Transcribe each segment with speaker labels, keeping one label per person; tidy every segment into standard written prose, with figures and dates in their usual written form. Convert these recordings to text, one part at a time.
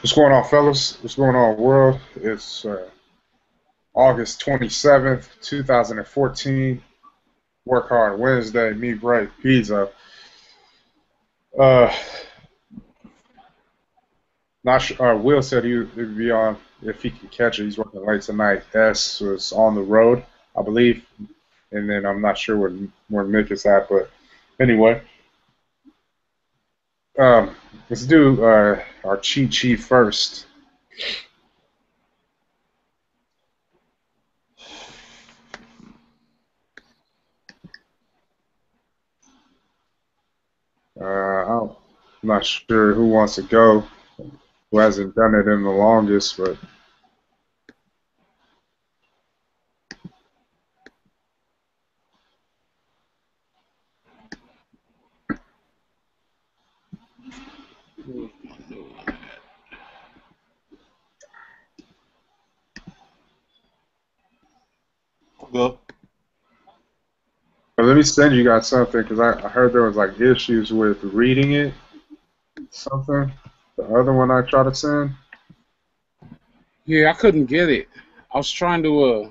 Speaker 1: What's going on, fellas? What's going on, world? It's August 27th, 2014. Work Hard Wednesday. Me, Bright Pizza. Uh, not sure. Will said he'd be on if he could catch it. He's working late tonight. S was on the road, I believe, and then I'm not sure where Nick is at. But anyway, um, let's do our cheat sheet first. I'm not sure who wants to go. Who hasn't done it in the longest, but
Speaker 2: Go.
Speaker 1: let me send you guys something because I heard there was like issues with reading it. Something. The other one I tried to send.
Speaker 3: Yeah, I couldn't get it. I was trying to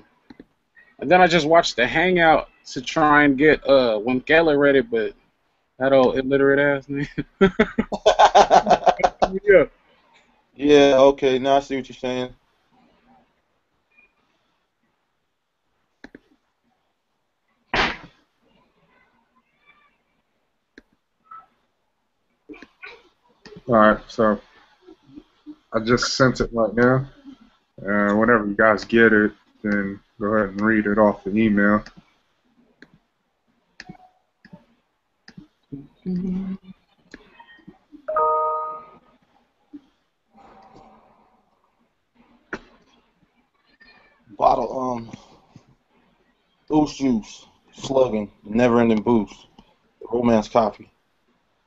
Speaker 3: and then I just watched the Hangout to try and get when Keller read it, but that old illiterate ass man. Yeah.
Speaker 2: Yeah, okay, now I see what you're saying.
Speaker 1: All right, so I just sent it right now. Whenever you guys get it, then go ahead and read it off the email.
Speaker 2: Bottle, boost juice, slugging, never-ending boost, romance coffee.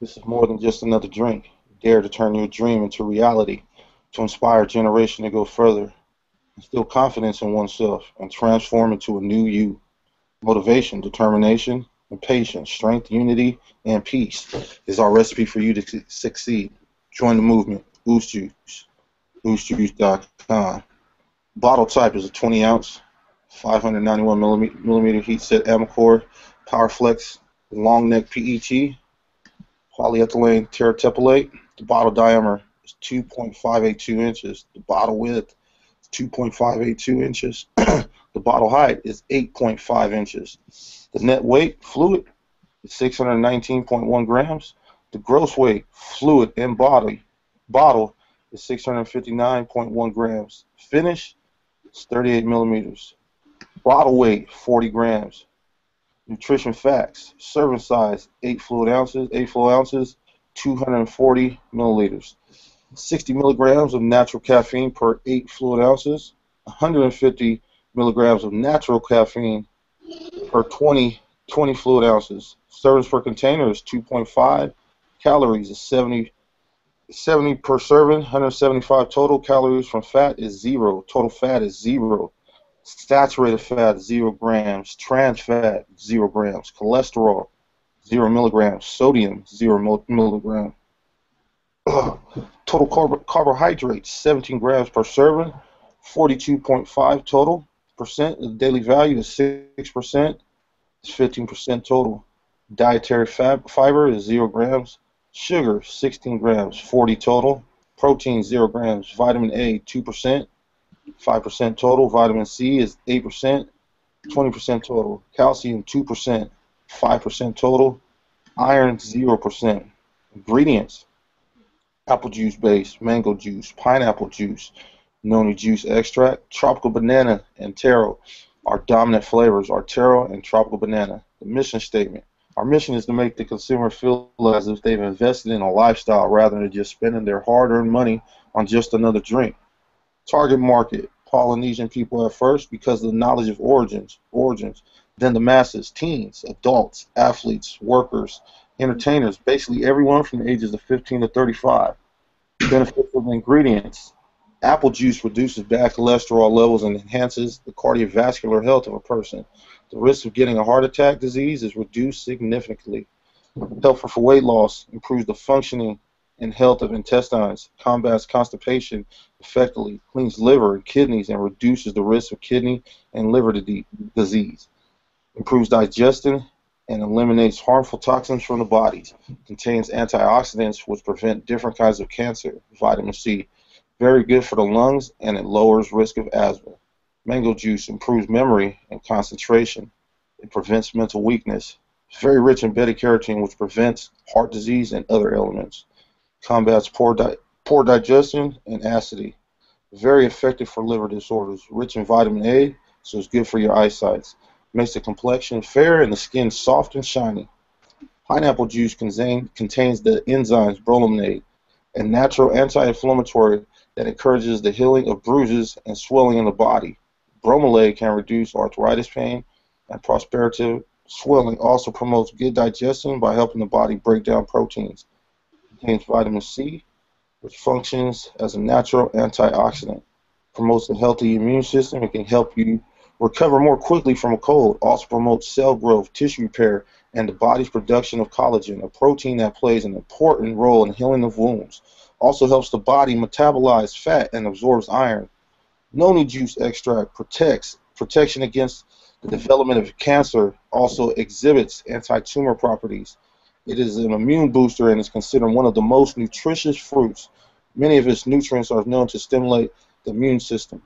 Speaker 2: This is more than just another drink. Dare to turn your dream into reality, to inspire a generation to go further, instill confidence in oneself, and transform into a new you. Motivation, determination, and patience, strength, unity, and peace is our recipe for you to succeed. Join the movement. Boost Juice. BoostJuice.com. Bottle type is a 20 ounce, 591 millimeter heat set Amcor PowerFlex long neck PET polyethylene terephthalate. The bottle diameter is 2.582 inches. The bottle width is 2.582 inches. The bottle height is 8.5 inches. The net weight fluid is 619.1 grams. The gross weight fluid and bottle is 659.1 grams. Finish is 38 millimeters. Bottle weight 40 grams. Nutrition facts: serving size 8 fluid ounces, 240 milliliters. 60 milligrams of natural caffeine per 8 fluid ounces. 150 milligrams of natural caffeine per 20 fluid ounces. Servings per container is 2.5. Calories is 70 per serving. 175 total. Calories from fat is 0. Total fat is 0. Saturated fat 0 grams. Trans fat 0 grams. Cholesterol 0 milligrams. Sodium 0 milligram. Total carbohydrates 17 grams per serving. 42.5 total percent. The daily value is 6%. It's 15% total. Dietary fiber is 0 grams. Sugar 16 grams. 40 total. Protein 0 grams. Vitamin A 2%. 5% total. Vitamin C is 8%. 20% total. Calcium 2%. 5% total. Iron 0%. Ingredients: apple juice base, mango juice, pineapple juice, noni juice extract, tropical banana, and taro. Our dominant flavors are taro and tropical banana. The mission statement: our mission is to make the consumer feel as if they've invested in a lifestyle rather than just spending their hard-earned money on just another drink. Target market: Polynesian people at first because of the knowledge of origins. Then the masses: teens, adults, athletes, workers, entertainers, basically everyone from the ages of 15 to 35. Benefits of the ingredients: apple juice reduces bad cholesterol levels and enhances the cardiovascular health of a person. The risk of getting a heart attack disease is reduced significantly. Helpful for weight loss: improves the functioning and health of intestines, combats constipation effectively, cleans liver and kidneys, and reduces the risk of kidney and liver disease, improves digestion, and eliminates harmful toxins from the body. Contains antioxidants which prevent different kinds of cancer. Vitamin C, very good for the lungs, and it lowers risk of asthma. Mango juice improves memory and concentration. It prevents mental weakness. It's very rich in beta-carotene, which prevents heart disease and other ailments. Combats poor digestion and acidity. Very effective for liver disorders. Rich in vitamin A, so it's good for your eyesight. Makes the complexion fair and the skin soft and shiny. Pineapple juice contains the enzymes bromelain, a natural anti-inflammatory that encourages the healing of bruises and swelling in the body. Bromelain can reduce arthritis pain, and prosperative swelling also promotes good digestion by helping the body break down proteins. It contains vitamin C, which functions as a natural antioxidant. Promotes a healthy immune system. It can help you recover more quickly from a cold. Also promotes cell growth, tissue repair, and the body's production of collagen, a protein that plays an important role in healing of wounds. Also helps the body metabolize fat and absorbs iron. Noni juice extract protection against the development of cancer, also exhibits anti-tumor properties. It is an immune booster and is considered one of the most nutritious fruits. Many of its nutrients are known to stimulate the immune system.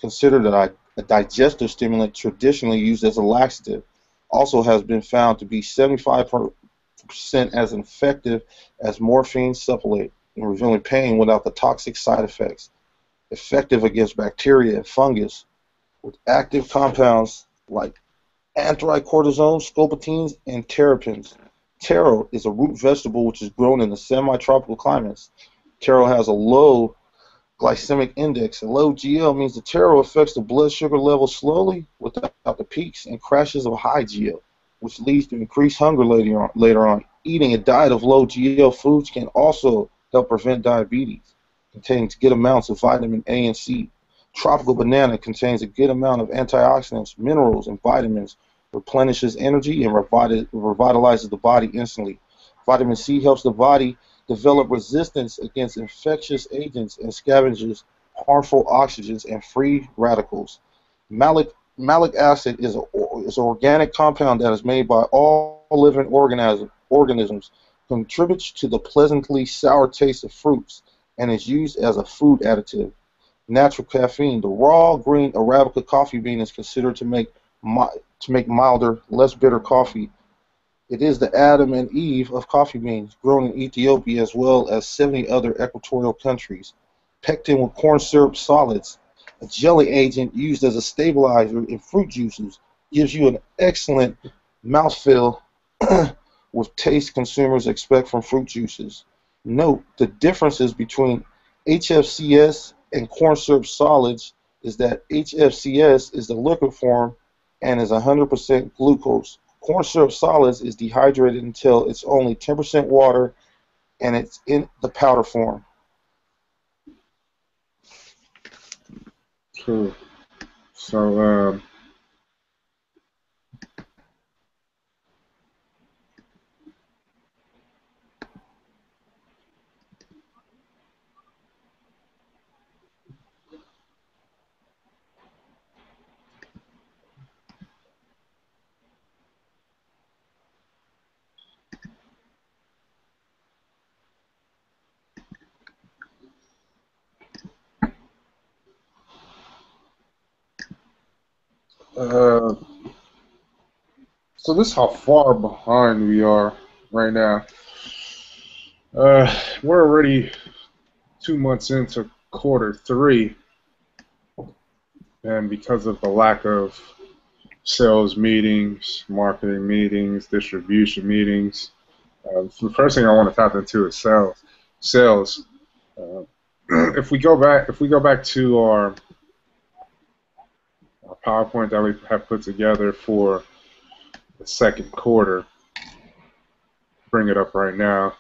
Speaker 2: Considered a digestive stimulant traditionally used as a laxative, also has been found to be 75% as effective as morphine supplement in relieving pain without the toxic side effects. Effective against bacteria and fungus with active compounds like anthracortisone, scopoteins, and terpenes. Taro is a root vegetable which is grown in the semi-tropical climates. Taro has a low glycemic index. A low GL means the taro affects the blood sugar level slowly without the peaks and crashes of high GL, which leads to increased hunger later on. Eating a diet of low GL foods can also help prevent diabetes. Contains good amounts of vitamin A and C. Tropical banana contains a good amount of antioxidants, minerals, and vitamins, replenishes energy, and revitalizes the body instantly. Vitamin C helps the body develop resistance against infectious agents and scavenges harmful oxygens and free radicals. Malic acid is an organic compound that is made by all living organisms, contributes to the pleasantly sour taste of fruits, and is used as a food additive. Natural caffeine. The raw green Arabica coffee bean is considered to make milder, less bitter coffee. It is the Adam and Eve of coffee beans, grown in Ethiopia as well as 70 other equatorial countries. Pectin with corn syrup solids, a jelly agent used as a stabilizer in fruit juices, gives you an excellent mouthfeel with taste consumers expect from fruit juices. Note the differences between HFCS and corn syrup solids is that HFCS is the liquid form and is 100% glucose. Corn syrup solids is dehydrated until it's only 10% water and it's in the powder form.
Speaker 1: Cool. So, uh, so this is how far behind we are right now. We're already 2 months into quarter 3, and because of the lack of sales meetings, marketing meetings, distribution meetings, the first thing I want to tap into is sales. Sales. Uh, if we go back to our PowerPoint that we have put together for the second quarter, bring it up right now.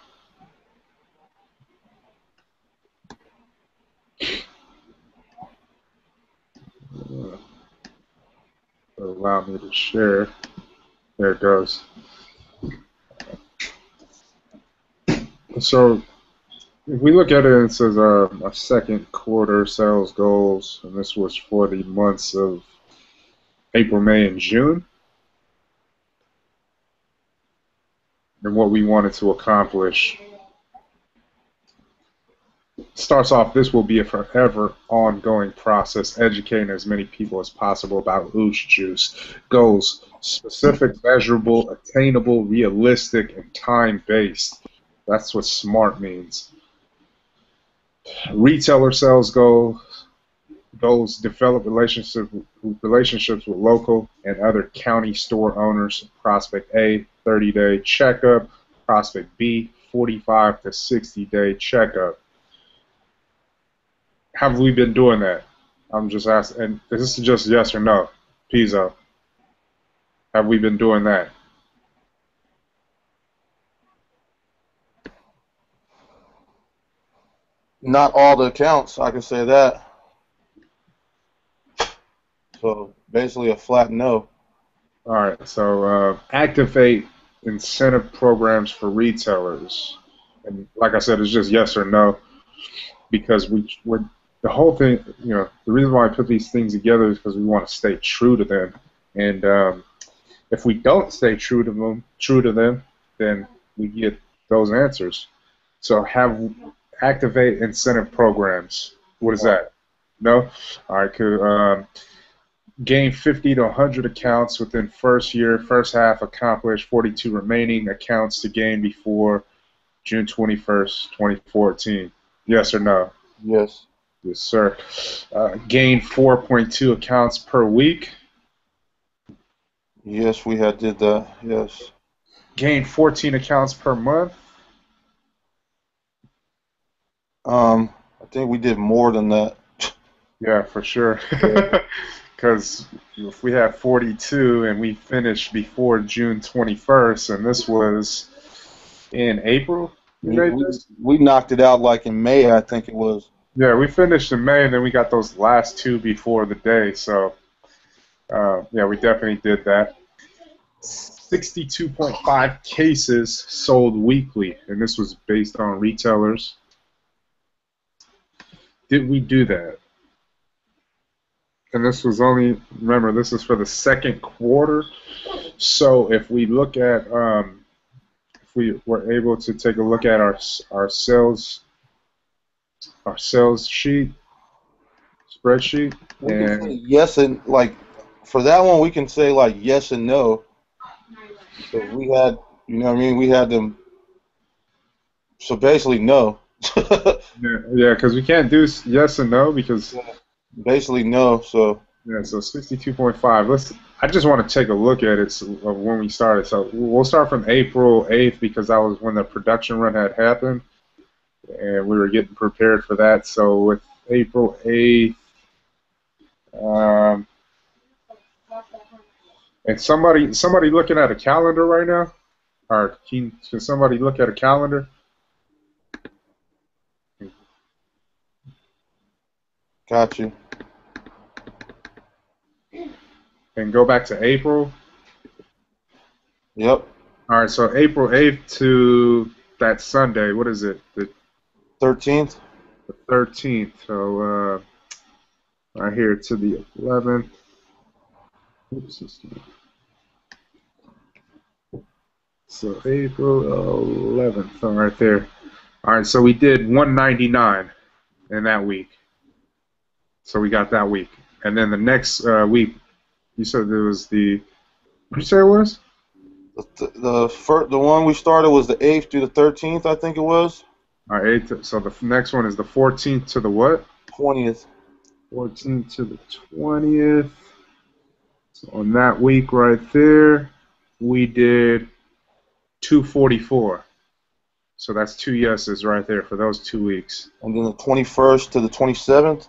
Speaker 1: Allow me to share. There it goes. So If we look at it, it says our second quarter sales goals, and this was for the months of April, May, and June, and what we wanted to accomplish. Starts off, this will be a forever ongoing process, educating as many people as possible about Oosh Juice. Goals: specific, measurable, attainable, realistic, and time-based. That's what SMART means. Retailer sales goals: develop relationships with local and other county store owners. Prospect A, 30-day checkup. Prospect B, 45 to 60-day checkup. Have we been doing that? I'm just asking, and this is just yes or no. Pizzo, have we been doing that?
Speaker 2: Not all the accounts, I can say that. So basically a flat no.
Speaker 1: All right, so activate incentive programs for retailers. And like I said, it's just yes or no, because we're the whole thing, the reason why I put these things together is because we want to stay true to them. And if we don't stay true to them, then we get those answers. So activate incentive programs. What is that? No? All right, cool. Gain 50 to 100 accounts within first half, accomplish 42 remaining accounts to gain before June 21st, 2014. Yes or no?
Speaker 2: Yes.
Speaker 1: Yes, sir. Gain 4.2 accounts per week.
Speaker 2: Yes, we had did that. Yes.
Speaker 1: Gain 14 accounts per month.
Speaker 2: I think we did more than that.
Speaker 1: Yeah, for sure. Because if we had 42 and we finished before June 21st, and this was in April,
Speaker 2: we knocked it out like in May, I think it was.
Speaker 1: Yeah, we finished in May, and then we got those last two before the day. So, yeah, we definitely did that. 62.5 cases sold weekly, and this was based on retailers. Did we do that? And this was only, remember, this is for the second quarter. So if we look at, if we were able to take a look at our sales spreadsheet,
Speaker 2: We can say yes, and like for that one, we can say like yes and no. So we had, what I mean? We had them. So basically, no.
Speaker 1: yeah, because we can't do yes and no because
Speaker 2: basically no. So
Speaker 1: yeah, so 62.5. I just want to take a look at it of when we started. So we'll start from April 8th because that was when the production run had happened, and we were getting prepared for that. So with April 8th, and somebody looking at a calendar right now, or can somebody look at a calendar?
Speaker 2: Got you.
Speaker 1: And go back to April.
Speaker 2: Yep.
Speaker 1: All right, so April 8th to that Sunday, what is it? The
Speaker 2: 13th?
Speaker 1: The 13th. So right here to the 11th. Oops. So April 11th, right there. All right, so we did 199 in that week. So we got that week. And then the next week, you said there was what did you say it was?
Speaker 2: The one we started was the 8th through the 13th, I think it was.
Speaker 1: All right, 8th, so the next one is the 14th to the what?
Speaker 2: 20th.
Speaker 1: 14th to the 20th. So on that week right there, we did 244. So that's 2 yeses right there for those 2 weeks.
Speaker 2: And then the 21st to the 27th?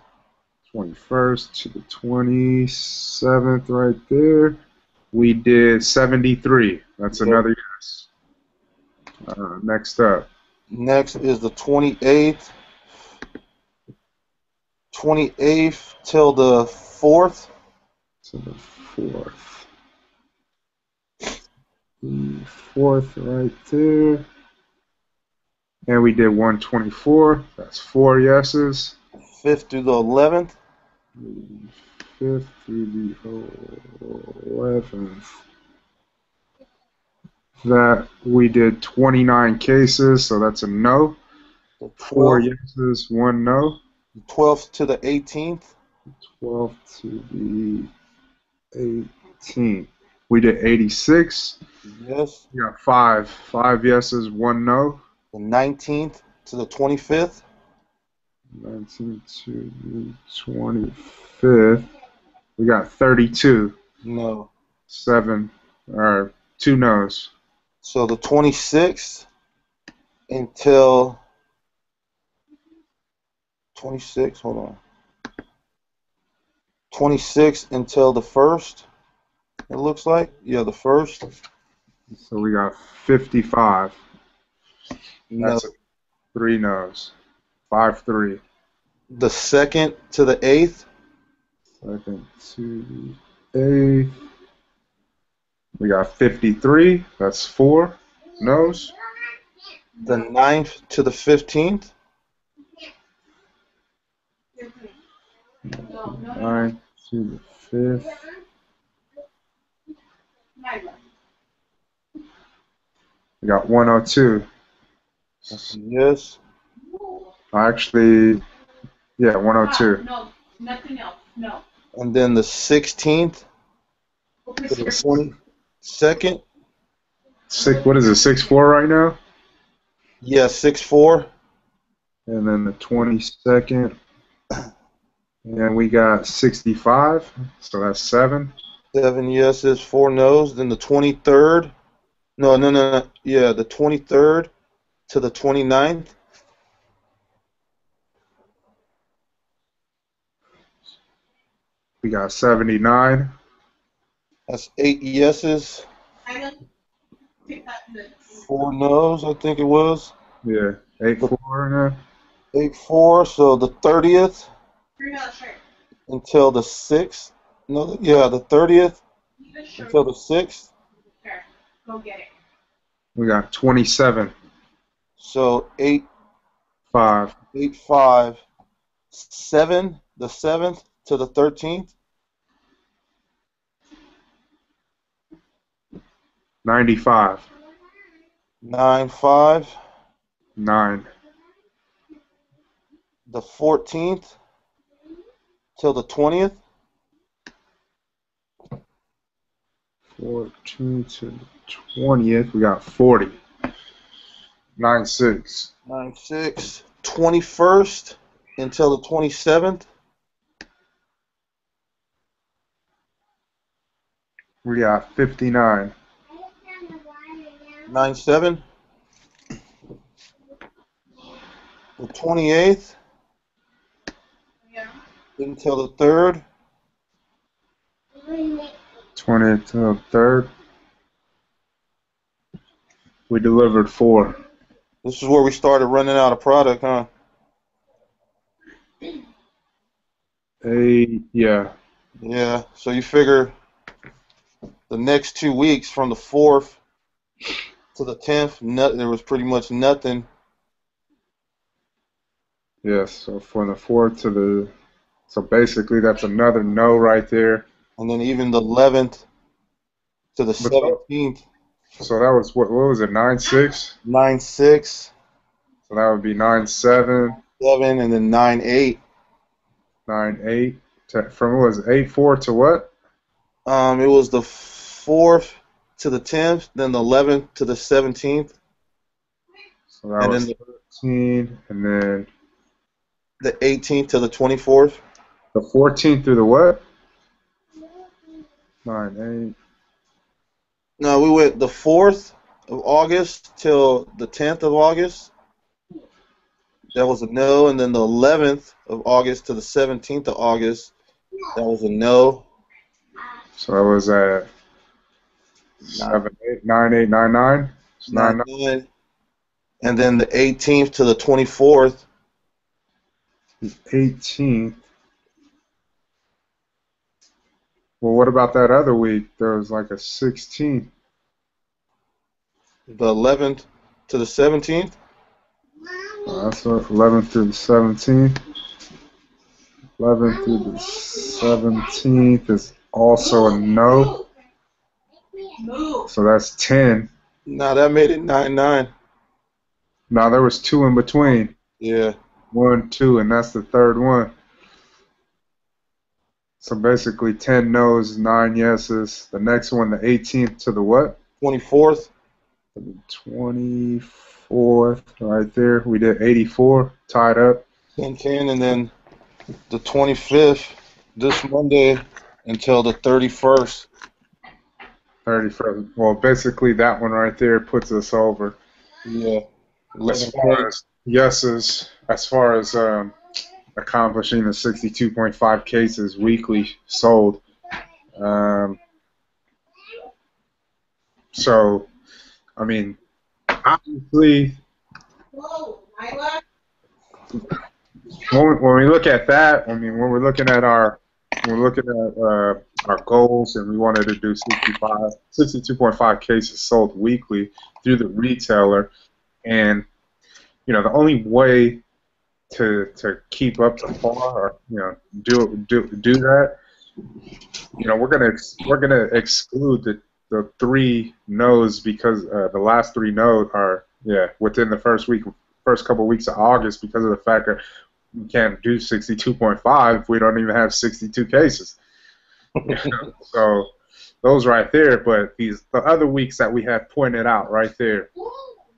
Speaker 1: 21st to the 27th right there. We did 73. That's another yes. Next up.
Speaker 2: Next is the 28th. 28th till the 4th.
Speaker 1: To the 4th. The 4th right there. And we did 124. That's 4 yeses.
Speaker 2: 5th through the 11th.
Speaker 1: 5th through the 11th. That we did 29 cases, so that's a no.
Speaker 2: The
Speaker 1: 4
Speaker 2: 12th,
Speaker 1: yeses, 1 no.
Speaker 2: the 12th to the 18th.
Speaker 1: 12th to the 18th. We did 86.
Speaker 2: Yes.
Speaker 1: We got 5 yeses, 1 no.
Speaker 2: The 19th to the 25th.
Speaker 1: 19th to the 25th. We got 32.
Speaker 2: No.
Speaker 1: 7 or 2 no's.
Speaker 2: So the 26th until 26. Hold on. 26 until the 1st. It looks like. Yeah, the 1st.
Speaker 1: So we got 55.
Speaker 2: No.
Speaker 1: That's 3 no's. 5-3.
Speaker 2: The 2nd to the 8th.
Speaker 1: 2nd to the 8th. We got 53. That's 4 no's.
Speaker 2: The 9th to the 15th.
Speaker 1: 9 to the 5th. We got 102.
Speaker 2: Yes.
Speaker 1: Actually, yeah, 102.
Speaker 4: No, nothing else. No.
Speaker 2: And then the 16th to the 22nd.
Speaker 1: What is it, 6-4 right now?
Speaker 2: Yeah, 6-4.
Speaker 1: And then the 22nd. And we got 65. So that's 7.
Speaker 2: 7 yeses, 4 no's. Then the 23rd. No. Yeah, the 23rd to the 29th.
Speaker 1: We got 79.
Speaker 2: That's 8 yeses,
Speaker 4: I don't think that the
Speaker 2: 4 no's, I think it was.
Speaker 1: Yeah, 8-4 now.
Speaker 2: 8-4, so the 30th
Speaker 4: $3 shirt.
Speaker 2: until the 6th. No, yeah, the 30th
Speaker 4: Need a shirt.
Speaker 2: until the 6th.
Speaker 4: Sure. Go get it.
Speaker 1: We got 27.
Speaker 2: So 8,
Speaker 1: 5.
Speaker 2: 8, 5, 7, the 7th to the 13th.
Speaker 1: 95.
Speaker 2: 9, 5,
Speaker 1: 9.
Speaker 2: the 14th till the 20th.
Speaker 1: 14 to the 20th. We got 40. 9-6.
Speaker 2: 9, 6, 21st until the 27th.
Speaker 1: We got 59.
Speaker 2: 9, 7. The 28th
Speaker 4: Yeah.
Speaker 2: until the 3rd.
Speaker 1: 20th to the 3rd. We delivered 4.
Speaker 2: This is where we started running out of product, huh?
Speaker 1: Yeah.
Speaker 2: Yeah, so you figure the next 2 weeks from the 4th to the 10th, there was pretty much nothing.
Speaker 1: Yes, so from the 4th to the... So basically that's another no right there.
Speaker 2: And then even the 11th to the 17th,
Speaker 1: So that was, what was it, 9-6?
Speaker 2: 9, 6,
Speaker 1: So that would be 9-7,
Speaker 2: 7, and then 9, 8.
Speaker 1: 9-8. From what was it, 8-4 to what?
Speaker 2: It was the 4th to the 10th, then the 11th to the 17th,
Speaker 1: So that
Speaker 2: and
Speaker 1: was
Speaker 2: then
Speaker 1: 13, and then
Speaker 2: the 18th to the 24th.
Speaker 1: the 14th through the what? 9-8.
Speaker 2: No, we went the 4th of August till the 10th of August. That was a no, and then the 11th of August to the 17th of August. That was a no.
Speaker 1: So that was at 7-8, 9-8, 9-9. 9-9.
Speaker 2: 9, and then the 18th to the 24th.
Speaker 1: 18th. Well, what about that other week? There was like a 16th.
Speaker 2: The 11th to the 17th.
Speaker 1: That's what 11th through the 17th. 11th through the 17th is also a no. So that's 10.
Speaker 2: Nah, that made it 9-9.
Speaker 1: Now there was 2 in between.
Speaker 2: Yeah.
Speaker 1: 1, 2, and that's the third one. So basically 10 no's, 9 yeses. The next one, the 18th to the what?
Speaker 2: 24th.
Speaker 1: The 24th, right there. We did 84, tied up.
Speaker 2: 10-10, and then the 25th, this Monday, until the 31st.
Speaker 1: 31st. Well, basically that one right there puts us over.
Speaker 2: Yeah.
Speaker 1: As far as yeses, as far as accomplishing the 62.5 cases weekly sold. So, I mean, obviously, when we look at that, I mean, when we're looking at our goals, and we wanted to do 62.5 cases sold weekly through the retailer, and the only way to keep up to par, or do that, we're gonna exclude the 3 no's, because the last 3 no's are within the first couple weeks of August, because of the fact that we can't do 62.5 if we don't even have 62 cases. So those right there, but the other weeks that we had pointed out right there,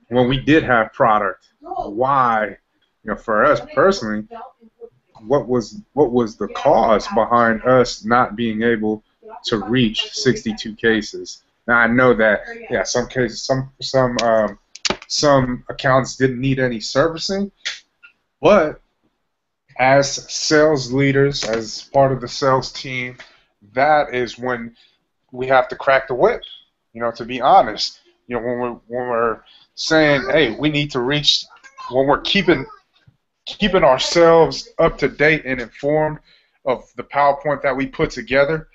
Speaker 1: when we did have product, why, for us personally, what was the cause behind us not being able to reach 62 cases? Now I know that some cases, some accounts didn't need any servicing, but as sales leaders, as part of the sales team, that is when we have to crack the whip. To be honest, when we're saying, hey, we need to reach, when we're keeping ourselves up to date and informed of the PowerPoint that we put together,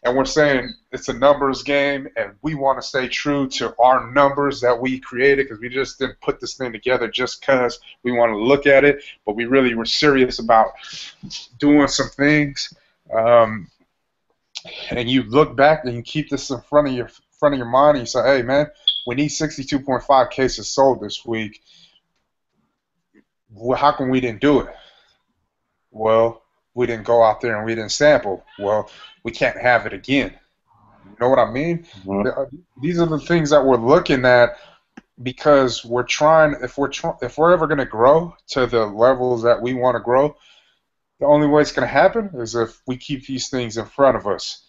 Speaker 1: and we're saying it's a numbers game, and we want to stay true to our numbers that we created, because we just didn't put this thing together just because we want to look at it, but we really were serious about doing some things. And you look back and you keep this in front of your mind, and you say, hey man, we need 62.5 cases sold this week. Well, how come we didn't do it? Well, we didn't go out there and we didn't sample. Well, we can't have it again. You know what I mean? Mm-hmm. These are the things that we're looking at, because we're trying. If we're ever going to grow to the levels that we want to grow, the only way it's going to happen is if we keep these things in front of us,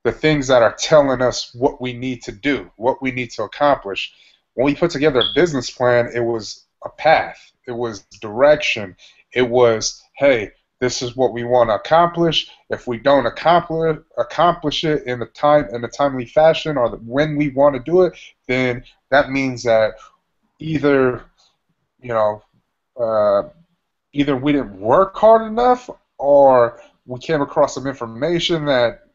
Speaker 1: the things that are telling us what we need to do, what we need to accomplish. When we put together a business plan, it was a path. It was direction. It was, hey, this is what we want to accomplish. If we don't accomplish it in a timely fashion, or when we want to do it, then that means that either we didn't work hard enough, or we came across some information that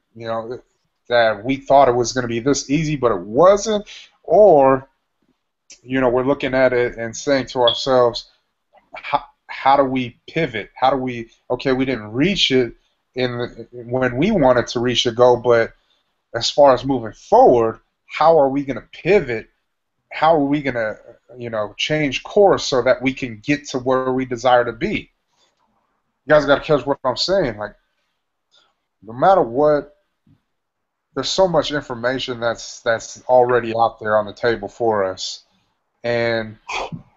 Speaker 1: that we thought it was going to be this easy, but it wasn't, or we're looking at it and saying to ourselves, how do we pivot? How do we, okay, we didn't reach it when we wanted to reach a goal, but as far as moving forward, how are we going to pivot? How are we going to, change course so that we can get to where we desire to be? You guys got to catch what I'm saying. Like, no matter what, there's so much information that's already out there on the table for us, and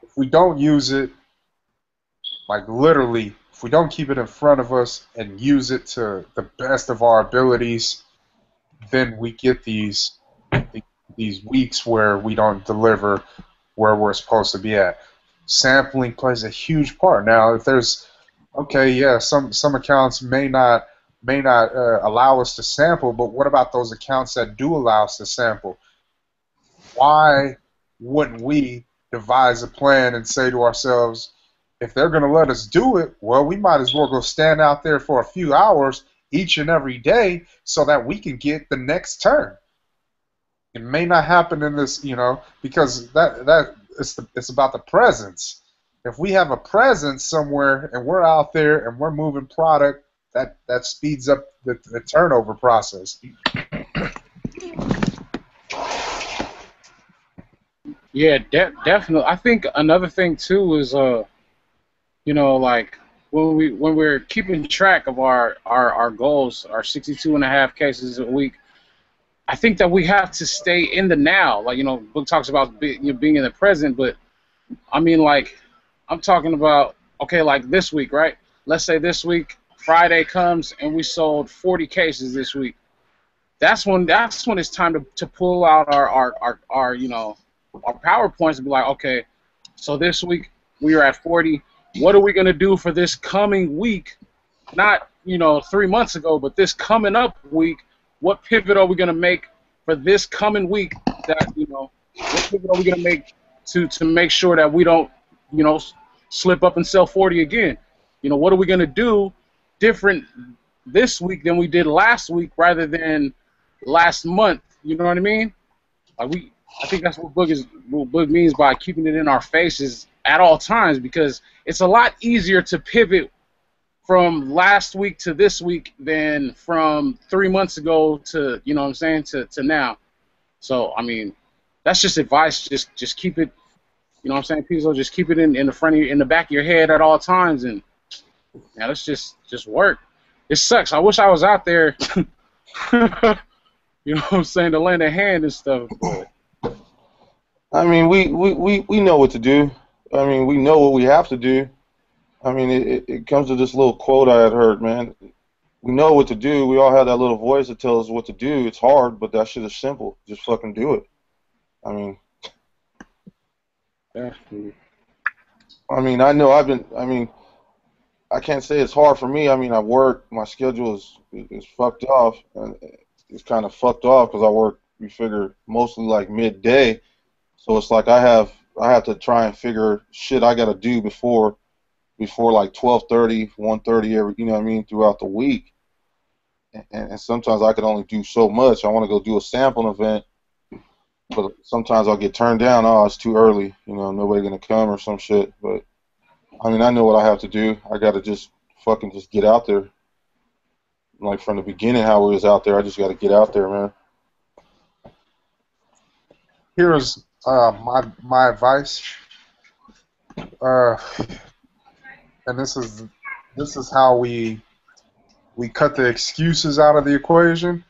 Speaker 1: if we don't use it, like literally, if we don't keep it in front of us and use it to the best of our abilities, then we get these weeks where we don't deliver where we're supposed to be at. Sampling plays a huge part. Now, if there's, some accounts may not allow us to sample, but what about those accounts that do allow us to sample? Why wouldn't we devise a plan and say to ourselves, if they're going to let us do it, well, we might as well go stand out there for a few hours each and every day so that we can get the next turn. It may not happen in this, because that it's about the presence. if we have a presence somewhere and we're out there and we're moving product, that speeds up the turnover process.
Speaker 3: Yeah, definitely. I think another thing too is you know, like when we're keeping track of our goals, our 62.5 cases a week. I think that we have to stay in the now. Like, you know, book talks about being in the present, but I mean, like, I'm talking about, okay, like this week, right? Let's say this week, Friday comes and we sold 40 cases this week. That's when it's time to pull out our you know, our PowerPoints and be like, okay, so this week we are at 40. What are we gonna do for this coming week? Not, you know, 3 months ago, but this coming up week. What pivot are we gonna make for this coming week? That, you know, what pivot are we gonna make to make sure that we don't, you know, slip up and sell 40 again? You know, what are we gonna do different this week than we did last week, rather than last month? You know what I mean? Like I think that's what Book means by keeping it in our faces at all times, because it's a lot easier to pivot from last week to this week than from 3 months ago to, you know what I'm saying, to now. So, I mean, that's just advice. Just keep it, you know what I'm saying, Pizzo, just keep it in the front of in the back of your head at all times, and yeah, let's just work. It sucks. I wish I was out there, you know what I'm saying, to lend a hand and stuff. But
Speaker 2: I mean, we know what to do. I mean, we know what we have to do. I mean, it comes to this little quote I had heard, man. We know what to do. We all have that little voice that tells us what to do. It's hard, but that shit is simple. Just fucking do it. I mean,
Speaker 3: yeah.
Speaker 2: I know I can't say it's hard for me. I mean, I work. My schedule is fucked off. It's kind of fucked off because I work, you figure, mostly like midday. So it's like I have to try and figure shit I got to do before like 12:30, 1:30 every, you know what I mean, throughout the week. And sometimes I can only do so much. I want to go do a sampling event, but sometimes I'll get turned down. Oh, it's too early. You know, nobody gonna come or some shit. But I mean, I know what I have to do. I got to just fucking just get out there. Like from the beginning, how we was out there, I just got to get out there, man.
Speaker 1: Here's my advice, and this is how we cut the excuses out of the equation.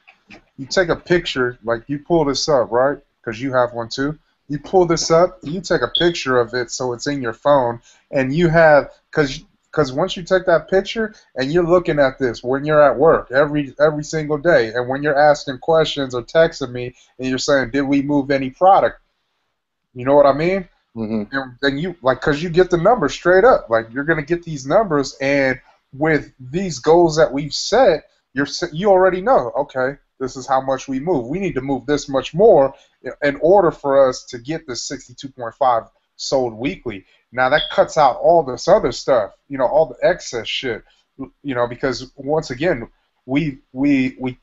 Speaker 1: You take a picture, like you pull this up, right? Because you have one too. You pull this up, you take a picture of it so it's in your phone, and you have, because once you take that picture and you're looking at this when you're at work every single day, and when you're asking questions or texting me and you're saying, did we move any product? You know what I mean?
Speaker 2: Mm-hmm.
Speaker 1: And then you, like, because you get the numbers straight up. Like, you're going to get these numbers, and with these goals that we've set, you already know, okay, this is how much we move. We need to move this much more in order for us to get this 62.5 sold weekly. Now, that cuts out all this other stuff, you know, all the excess shit, you know, because, once again, we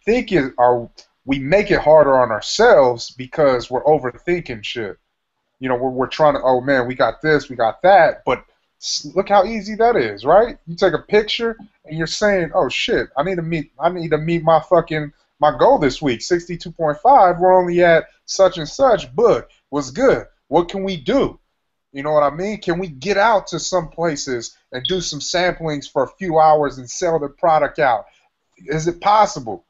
Speaker 1: think we make it harder on ourselves because we're overthinking shit. You know, we're trying to, oh man, we got this, we got that, but look how easy that is, right? You take a picture and you're saying, oh shit, I need to meet my goal this week, 62.5. We're only at such and such, but what's good? What can we do? You know what I mean? Can we get out to some places and do some samplings for a few hours and sell the product out? Is it possible?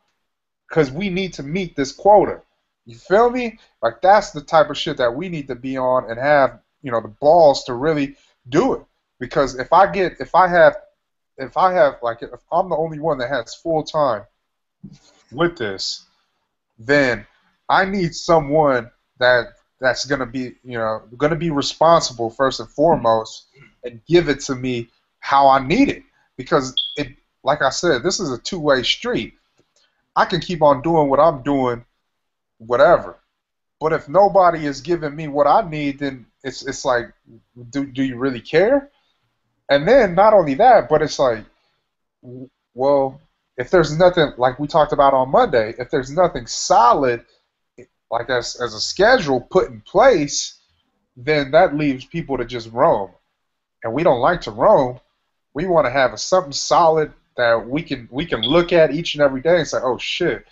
Speaker 1: Because we need to meet this quota. You feel me? Like, that's the type of shit that we need to be on and have, you know, the balls to really do it. Because if I'm the only one that has full time with this, then I need someone that's gonna be, you know, gonna be responsible first and foremost and give it to me how I need it. Because it, like I said, this is a two-way street. I can keep on doing what I'm doing, whatever. But if nobody is giving me what I need, then it's like, do you really care? And then not only that, but it's like, well, if there's nothing, like we talked about on Monday, if there's nothing solid, like as a schedule put in place, then that leaves people to just roam. and we don't like to roam. We want to have something solid that we can look at each and every day and say, oh shit,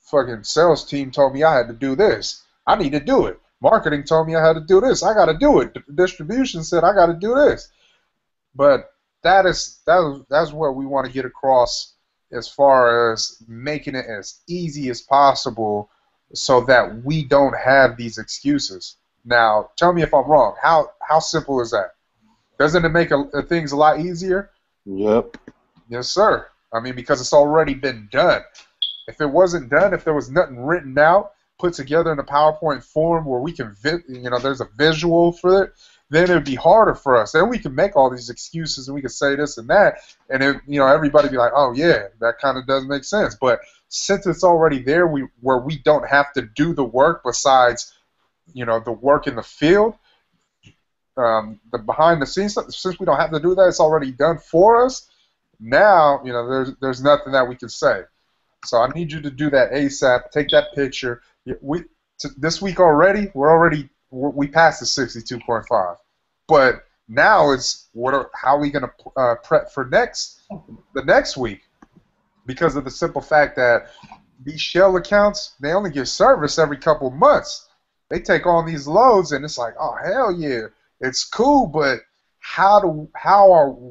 Speaker 1: fucking sales team told me I had to do this. I need to do it. Marketing told me I had to do this. I got to do it. Distribution said I got to do this. But that's what we want to get across as far as making it as easy as possible so that we don't have these excuses. Now, tell me if I'm wrong. How simple is that? Doesn't it make things a lot easier?
Speaker 2: Yep.
Speaker 1: Yes, sir. I mean, because it's already been done. If it wasn't done, if there was nothing written out, put together in a PowerPoint form where we can, there's a visual for it, then it would be harder for us. Then we can make all these excuses and we can say this and that, and everybody be like, oh yeah, that kind of does make sense. But since it's already there, where we don't have to do the work besides, the work in the field, the behind the scenes stuff, since we don't have to do that, it's already done for us. Now, there's nothing that we can say. So I need you to do that ASAP. Take that picture. This week already, we passed the 62.5. But now it's how are we going to prep for the next week? Because of the simple fact that these shell accounts, they only give service every couple of months. They take on these loads, and it's like, oh hell yeah, it's cool. But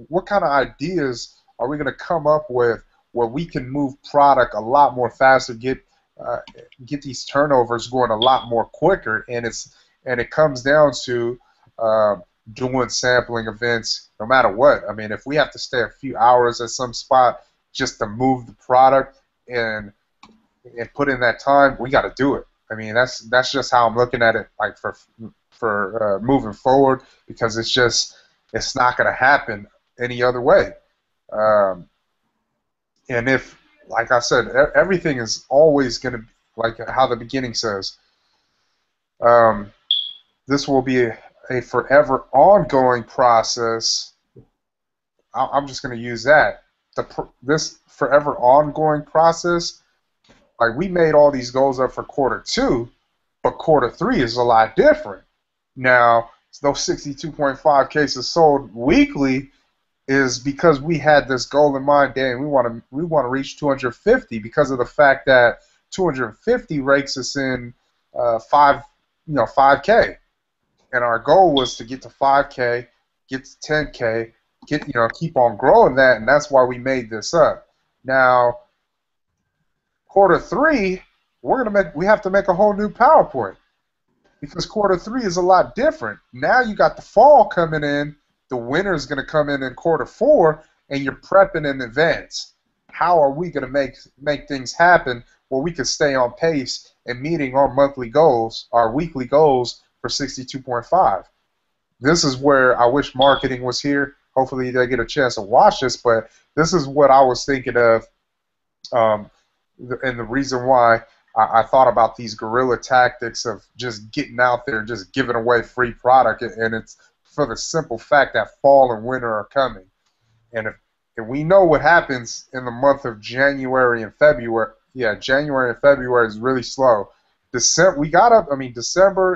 Speaker 1: what kind of ideas are we going to come up with where we can move product a lot more faster, get these turnovers going a lot more quicker, and it comes down to doing sampling events no matter what. I mean, if we have to stay a few hours at some spot just to move the product and put in that time, we got to do it. I mean, that's just how I'm looking at it, like for moving forward, because it's not going to happen any other way. And if, like I said, everything is always going to, like how the beginning says, this will be a forever ongoing process. I'm just going to use that. This forever ongoing process, like we made all these goals up for Q2, but Q3 is a lot different. Now, those 62.5 cases sold weekly is because we had this goal in mind, Dan. We want to reach 250 because of the fact that 250 rakes us in 5K, and our goal was to get to 5K, get to 10K, keep on growing that, and that's why we made this up. Now, Q3, we have to make a whole new PowerPoint because Q3 is a lot different. Now you got the fall coming in. The winter is going to come in Q4, and you're prepping in advance. How are we going to make things happen where we can stay on pace and meeting our monthly goals, our weekly goals for 62.5? This is where I wish marketing was here. Hopefully they get a chance to watch this, but this is what I was thinking of, and the reason why I thought about these guerrilla tactics of just getting out there and just giving away free product, and it's for the simple fact that fall and winter are coming. And if we know what happens in the month of January and February, January and February is really slow. December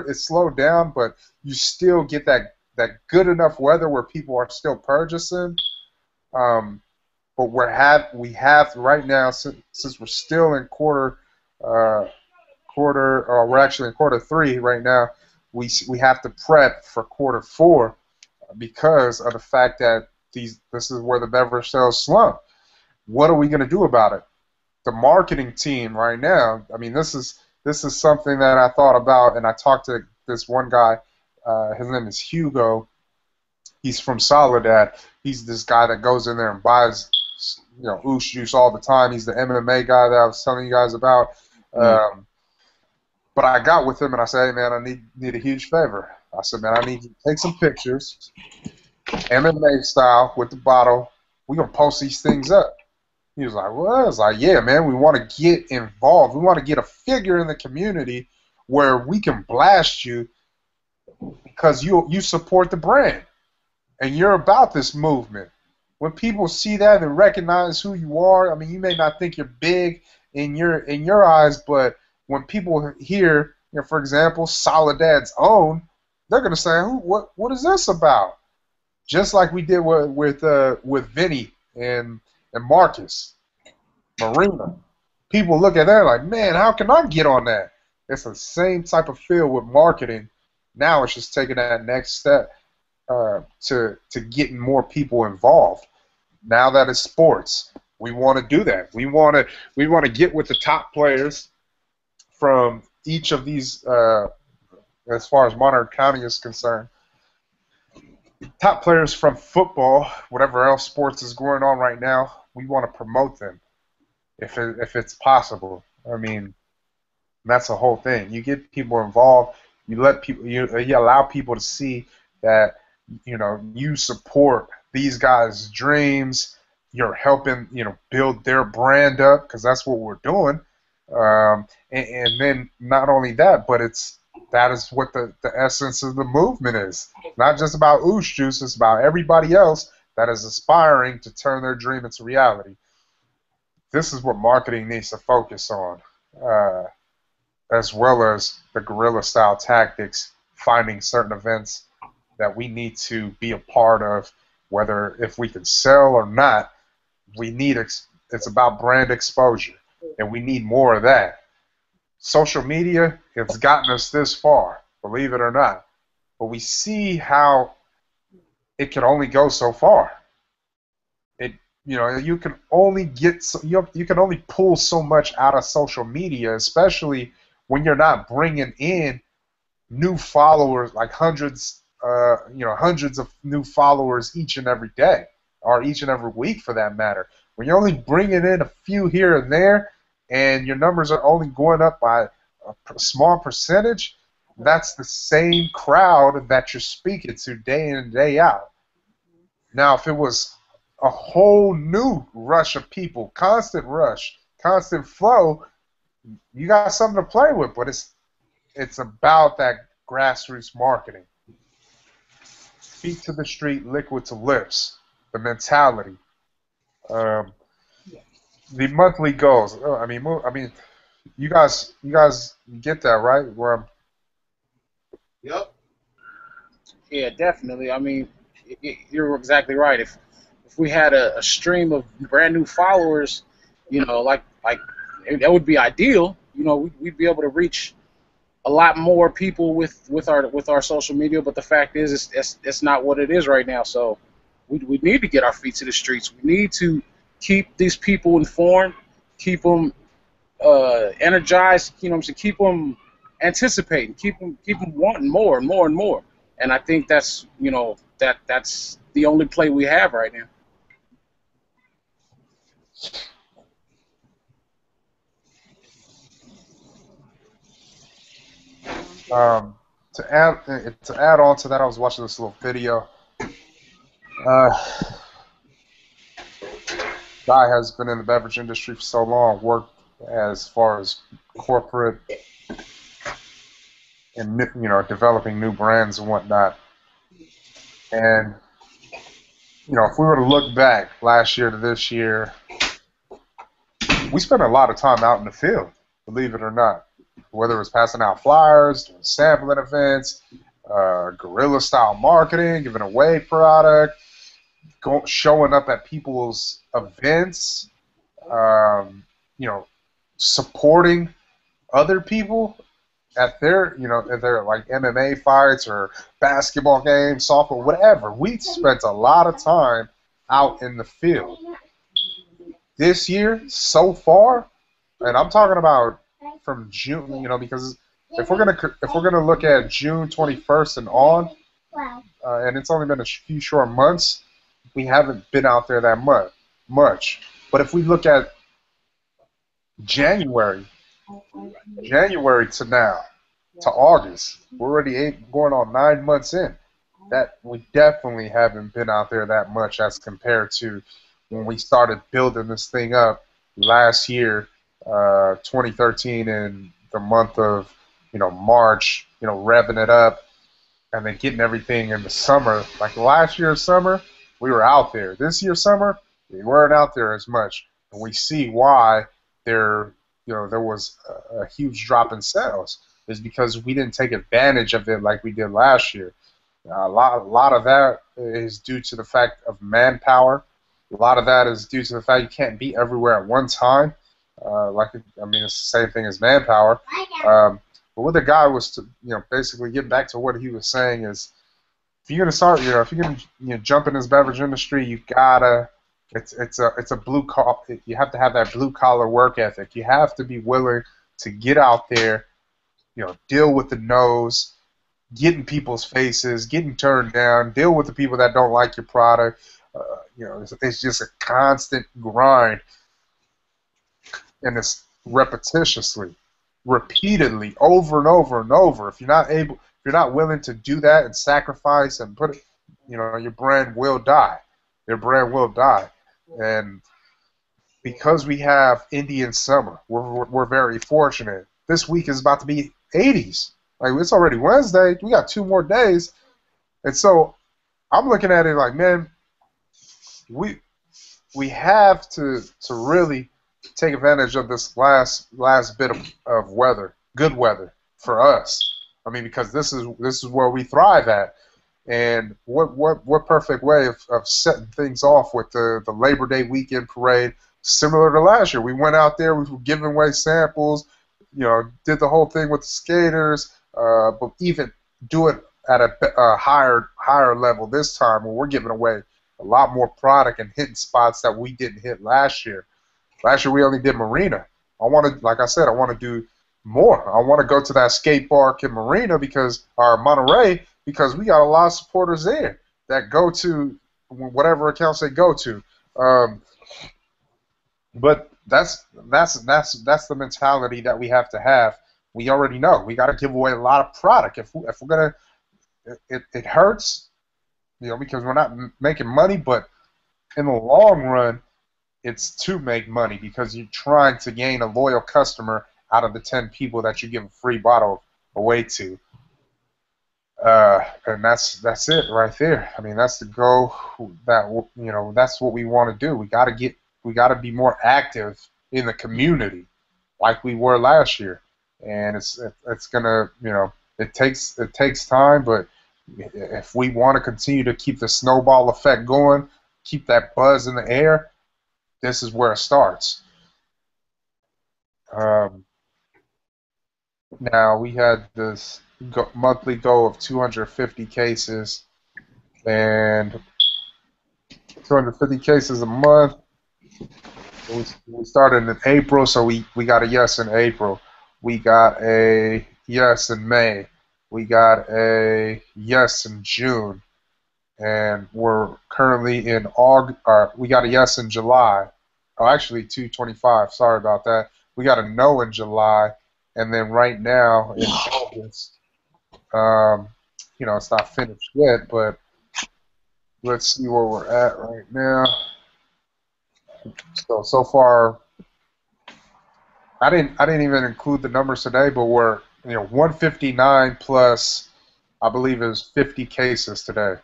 Speaker 1: is slowed down, but you still get that good enough weather where people are still purchasing. But we have right now, since we're still in we're actually in Q3 right now. We have to prep for Q4 because of the fact that this is where the beverage sales slump. What are we going to do about it? The marketing team right now. I mean, this is something that I thought about, and I talked to this one guy. His name is Hugo. He's from Soledad. He's this guy that goes in there and buys, Oosh juice all the time. He's the MMA guy that I was telling you guys about. But I got with him and I said, hey man, I need a huge favor. I said, man, I need you to take some pictures, MMA style, with the bottle. We're going to post these things up. He was like, what? I was like, yeah, man, we want to get involved. We want to get a figure in the community where we can blast you because you support the brand and you're about this movement. When people see that and recognize who you are, I mean, you may not think you're big in your eyes, but when people hear, for example, Soledad's Own, they're going to say, what is this about? just like we did with Vinny and Marcus Marina. People look at that like, man, how can I get on that? It's the same type of feel with marketing. Now it's just taking that next step to getting more people involved. Now that it's sports, we want to do that. We want to get with the top players from each of these, as far as Monterey County is concerned. Top players from football, whatever else sports is going on right now, we want to promote them if it's possible. I mean, that's the whole thing. You get people involved. You let people. You allow people to see that you support these guys' dreams. You're helping build their brand up because that's what we're doing. And then not only that, but that is what the essence of the movement is. Not just about Oosh Juice, it's about everybody else that is aspiring to turn their dream into reality. This is what marketing needs to focus on, as well as the guerrilla-style tactics, finding certain events that we need to be a part of, whether if we can sell or not. We need it's about brand exposure, and we need more of that. Social media has gotten us this far, believe it or not, but we see how it can only go so far. You can only you can only pull so much out of social media, especially when you're not bringing in new followers, like hundreds of new followers each and every day, or each and every week for that matter. When you're only bringing in a few here and there, and your numbers are only going up by a small percentage, that's the same crowd that you're speaking to day in and day out. Now, if it was a whole new rush of people, constant rush, constant flow, you got something to play with, but it's about that grassroots marketing. Feet to the street, liquid to lips, the mentality. The monthly goals. I mean, you guys get that, right?
Speaker 2: Yep.
Speaker 3: Yeah, definitely. I mean, you're exactly right. If we had a stream of brand new followers, like that would be ideal. We'd be able to reach a lot more people with our social media. But the fact is, it's not what it is right now. So we need to get our feet to the streets. We need to keep these people informed, keep them energized. Keep them anticipating, keep them wanting more and more and more. And I think that's that's the only play we have right now.
Speaker 1: To add on to that, I was watching this little video. Guy has been in the beverage industry for so long, worked as far as corporate and developing new brands and whatnot. And if we were to look back last year to this year, we spent a lot of time out in the field, believe it or not. Whether it was passing out flyers, doing sampling events, guerrilla-style marketing, giving away product, showing up at people's events, supporting other people at their like MMA fights or basketball games, softball, whatever. We spent a lot of time out in the field. This year, so far, and I'm talking about from June, because if we're gonna look at June 21st and on, and it's only been a few short months, we haven't been out there that much. But if we look at January to now, to August, we're already going on 9 months in. That we definitely haven't been out there that much as compared to when we started building this thing up last year, 2013, in the month of March, revving it up, and then getting everything in the summer. Like last year's summer, we were out there. This year's summer, we weren't out there as much, and we see why there was a huge drop in sales. Is because we didn't take advantage of it like we did last year. A lot of that is due to the fact of manpower. A lot of that is due to the fact you can't be everywhere at one time. I mean, it's the same thing as manpower. But what the guy was, basically getting back to what he was saying is, if you're gonna start, if you're gonna jump in this beverage industry, you gotta. It's a blue collar. You have to have that blue collar work ethic. You have to be willing to get out there, deal with the no's, get in people's faces, getting turned down, deal with the people that don't like your product. It's just a constant grind, and it's repetitiously, repeatedly, over and over and over. If you're not willing to do that and sacrifice and put it, your brand will die. Your brand will die, and because we have Indian summer, we're very fortunate. This week is about to be 80s. Like, it's already Wednesday. We got 2 more days. And so I'm looking at it like, man, we have to really take advantage of this last bit of weather, good weather for us. I mean, because this is where we thrive at. And what perfect way of setting things off with the Labor Day weekend parade, similar to last year. We went out there, we were giving away samples, did the whole thing with the skaters, but even do it at a higher level this time, where we're giving away a lot more product and hitting spots that we didn't hit last year. Last year we only did Marina. Like I said, I want to do more. I want to go to that skate park in Marina or Monterey, because we got a lot of supporters there that go to whatever accounts they go to. But that's the mentality that we have to have. We already know we got to give away a lot of product. If we're gonna, it hurts, because we're not making money. But in the long run, it's to make money, because you're trying to gain a loyal customer out of the 10 people that you give a free bottle away to. And that's it right there. I mean, that's the goal. That's what we want to do. We got to be more active in the community, like we were last year. And it's gonna, it takes time, but if we want to continue to keep the snowball effect going, keep that buzz in the air, this is where it starts. Now, we had this monthly goal of 250 cases, and 250 cases a month. We started in April, so we got a yes in April. We got a yes in May. We got a yes in June. And we're currently in August. We got a yes in July. Oh, actually, 225. Sorry about that. We got a no in July. And then right now in August, it's not finished yet, but let's see where we're at right now. So far, I didn't even include the numbers today, but we're 159 plus, I believe it was 50 cases today.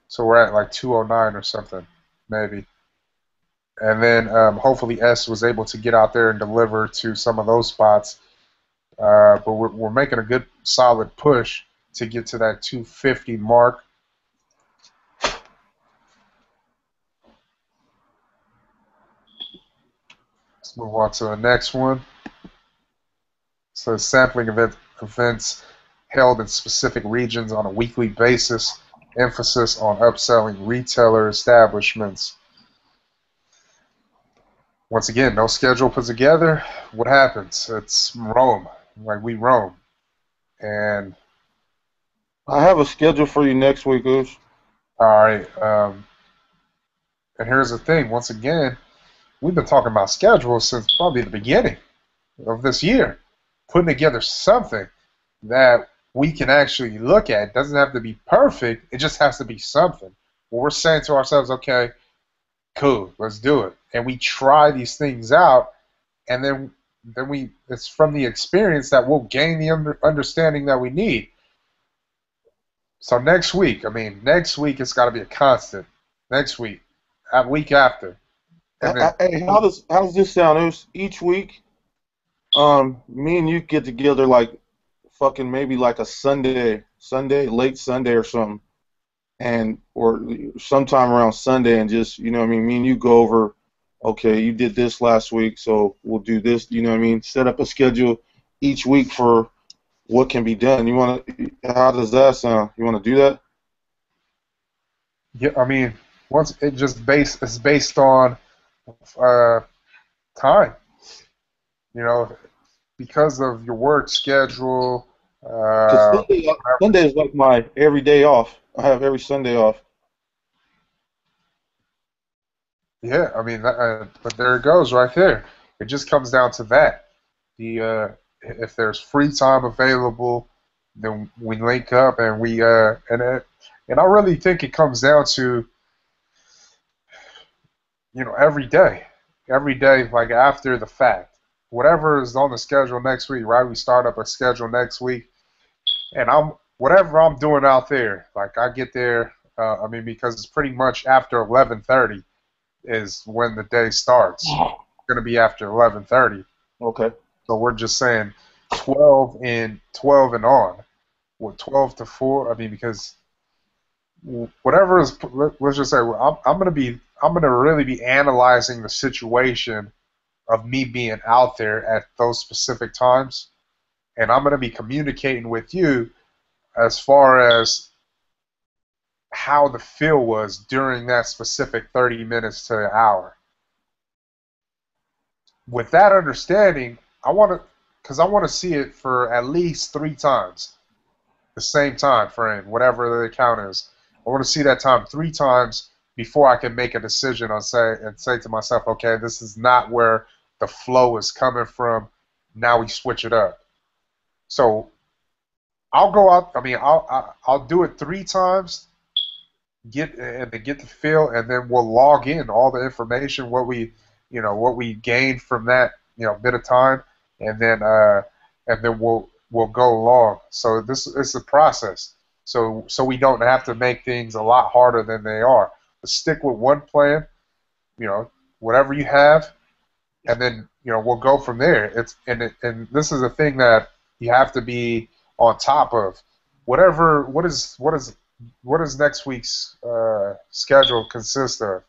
Speaker 1: So we're at like 209 or something, maybe. And then hopefully S was able to get out there and deliver to some of those spots. But we're making a good solid push to get to that 250 mark. Let's move on to the next one. So sampling events held in specific regions on a weekly basis. Emphasis on upselling retailer establishments. Once again, no schedule put together. What happens? It's roam. Like, we roam. And
Speaker 2: I have a schedule for you next week, Oosh.
Speaker 1: All right. And here's the thing. Once again, we've been talking about schedules since probably the beginning of this year. Putting together something that we can actually look at. It doesn't have to be perfect. It just has to be something. Well, we're saying to ourselves, okay, cool, let's do it. And we try these things out, and then it's from the experience that we'll gain the understanding that we need. So next week it's got to be a constant. Next week, week after.
Speaker 2: Hey, how does this sound, Oosh? Each week, me and you get together like fucking maybe like a Sunday, late Sunday or something, and or sometime around Sunday, and just, you know what I mean, me and you go over, okay, you did this last week, so we'll do this, you know what I mean, set up a schedule each week for what can be done. You want to, how does that sound? You want to do that?
Speaker 1: Yeah, I mean, once it just it's based on uh, time. You know, because of your work schedule.
Speaker 2: Because
Speaker 1: Uh,
Speaker 2: Sunday is like my every day off. I have every Sunday off.
Speaker 1: yeah, I mean, but there it goes right there. It just comes down to that. If there's free time available, then we link up and and I really think it comes down to every day like after the fact, whatever is on the schedule next week, right? We start up a schedule next week, and I'm whatever I'm doing out there, like I get there. I mean, because it's pretty much after 11:30 is when the day starts. It's gonna be after 11:30.
Speaker 2: Okay.
Speaker 1: So we're just saying 12 and on. What 12 to 4? I mean, because whatever is, let's just say I'm gonna really be analyzing the situation of me being out there at those specific times, and I'm gonna be communicating with you as far as how the feel was during that specific 30 minutes to an hour. With that understanding, because I want to see it for at least 3 times, the same time frame, whatever the count is. I want to see that time 3 times before I can make a decision on say to myself, okay, this is not where the flow is coming from. Now we switch it up. So I'll go out. I mean, I'll do it 3 times, get the feel, and then we'll log in all the information what we gained from that bit of time, and then we'll go along. So this is a process. So we don't have to make things a lot harder than they are. But stick with one plan, whatever you have, and then we'll go from there. And this is a thing that you have to be on top of. What is next week's schedule consist of?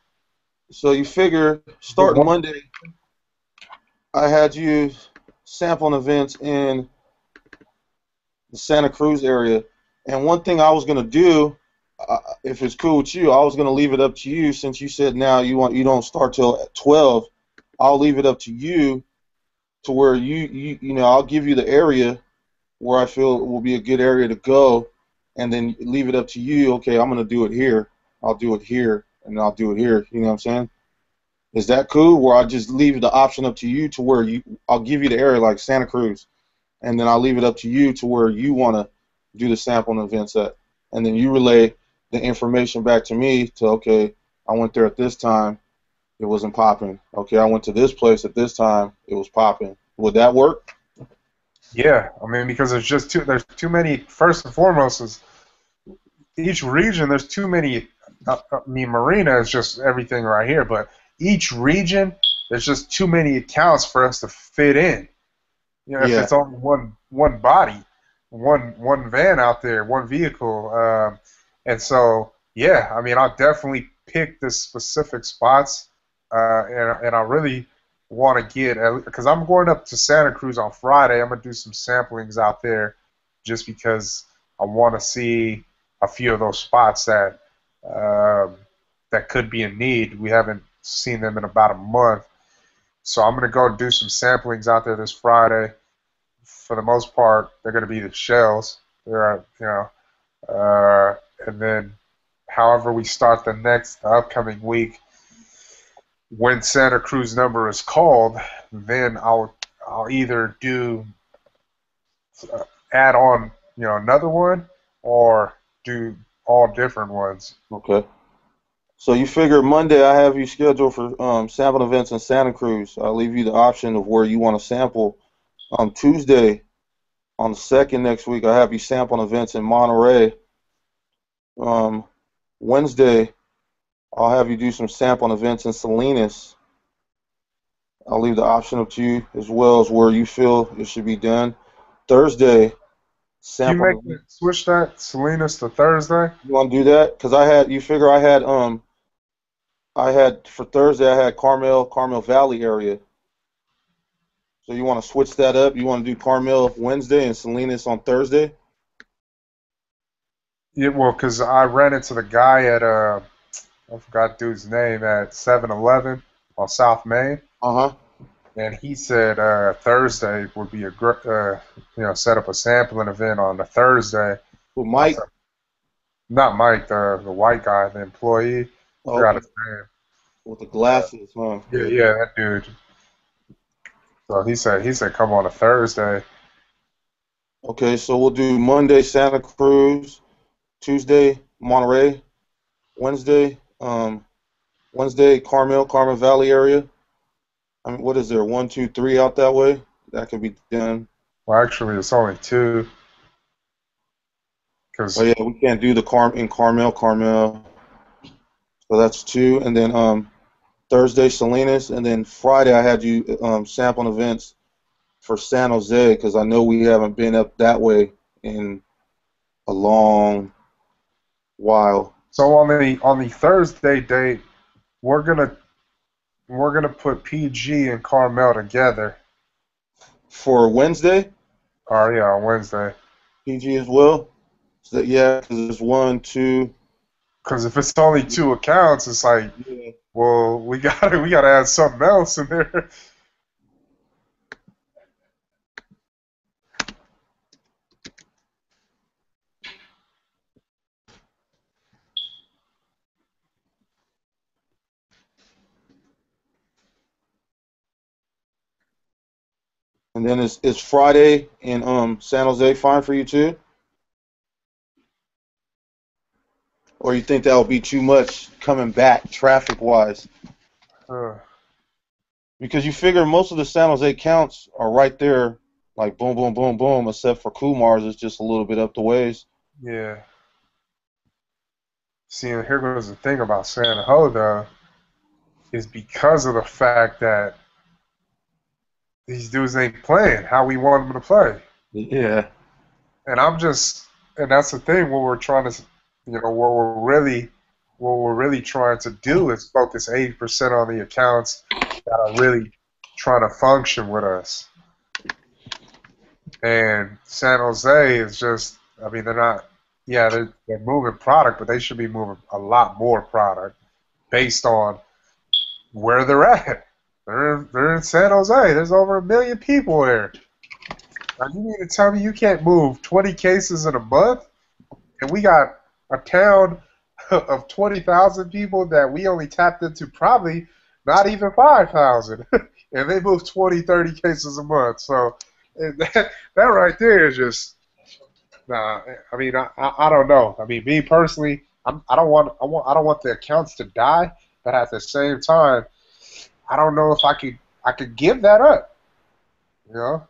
Speaker 2: So you figure starting Monday, I had you sampling events in the Santa Cruz area, and one thing I was gonna do, if it's cool with you, I was gonna leave it up to you, since you said now you don't start till 12. I'll leave it up to you to where I'll give you the area where I feel will be a good area to go, and then leave it up to you. Okay, I'm gonna do it here. I'll do it here, and I'll do it here. You know what I'm saying? Is that cool? Where I just leave the option up to you to where I'll give you the area like Santa Cruz, and then I'll leave it up to you to where you want to do the sampling events at, and then you relay the information back to me to, okay, I went there at this time, it wasn't popping. Okay, I went to this place at this time, it was popping. Would that work?
Speaker 1: Yeah, I mean, because there's too many. First and foremost is each region. There's too many. I mean, Marina is just everything right here, but each region there's just too many accounts for us to fit in. If it's only one body, one van out there, one vehicle, and so yeah, I mean, I'll definitely pick the specific spots, and I really want to get, because I'm going up to Santa Cruz on Friday. I'm gonna do some samplings out there, just because I want to see a few of those spots that that could be in need. We haven't seen them in about a month, so I'm gonna go do some samplings out there this Friday. For the most part, they're gonna be the shells. They're and then however we start the upcoming week, when Santa Cruz number is called, then I'll either do add on another one, or do all different ones.
Speaker 2: Okay. So you figure Monday I have you scheduled for sample events in Santa Cruz. I'll leave you the option of where you want to sample. Tuesday, on the 2nd next week, I have you sampling events in Monterey. Wednesday, I'll have you do some sampling events in Salinas. I'll leave the option up to you, as well as where you feel it should be done. Thursday,
Speaker 1: Can you
Speaker 2: Sample.
Speaker 1: make it switch that Salinas to Thursday?
Speaker 2: You want to do that? Because you figure I had for Thursday I had Carmel Valley area. So you want to switch that up? You want to do Carmel Wednesday and Salinas on Thursday?
Speaker 1: Yeah, well, because I ran into the guy at I forgot dude's name at 7-Eleven on South Main,
Speaker 2: Uh-huh.
Speaker 1: and he said Thursday would be a great, set up a sampling event on a Thursday.
Speaker 2: With Mike?
Speaker 1: Not Mike, the white guy, the employee.
Speaker 2: Oh,
Speaker 1: Forgot
Speaker 2: okay.
Speaker 1: his name.
Speaker 2: With the glasses, huh?
Speaker 1: Yeah, that dude. So he said come on a Thursday.
Speaker 2: Okay, so we'll do Monday Santa Cruz, Tuesday Monterey, Wednesday Carmel Valley area. I mean, what is there? 1, 2, 3 out that way. That can be done.
Speaker 1: Well, actually, it's only 2.
Speaker 2: Oh yeah, we can't do the Carmel. So that's 2, and then Thursday Salinas, and then Friday I had you sampling events for San Jose because I know we haven't been up that way in a long while.
Speaker 1: So on the Thursday date, we're gonna put PG and Carmel together.
Speaker 2: For Wednesday?
Speaker 1: Or yeah, on Wednesday.
Speaker 2: PG as well? So yeah, because there's 1, 2.
Speaker 1: Because if it's only 2 accounts, it's like,
Speaker 2: Yeah.
Speaker 1: well, we gotta add something else in there.
Speaker 2: And then is Friday in San Jose fine for you too? Or you think that would be too much coming back traffic-wise? Because you figure most of the San Jose counts are right there, like boom, boom, boom, boom, except for Kumar's is just a little bit up the ways.
Speaker 1: Yeah. See, and here goes the thing about San Jose, though, is because of the fact that these dudes ain't playing how we want them to play.
Speaker 2: Yeah.
Speaker 1: And that's the thing. What we're trying to, what we're really trying to do is focus 80% on the accounts that are really trying to function with us. And San Jose is just, I mean, they're not, they're moving product, but they should be moving a lot more product based on where they're at. They're in San Jose. There's over 1 million people there. Now, you mean to tell me you can't move 20 cases in a month? And we got a town of 20,000 people that we only tapped into probably not even 5,000. And they move 20, 30 cases a month. So that right there is just, nah. I mean, I don't know. I mean, me personally, I don't want the accounts to die, but at the same time, I don't know if I could give that up.
Speaker 2: Yeah.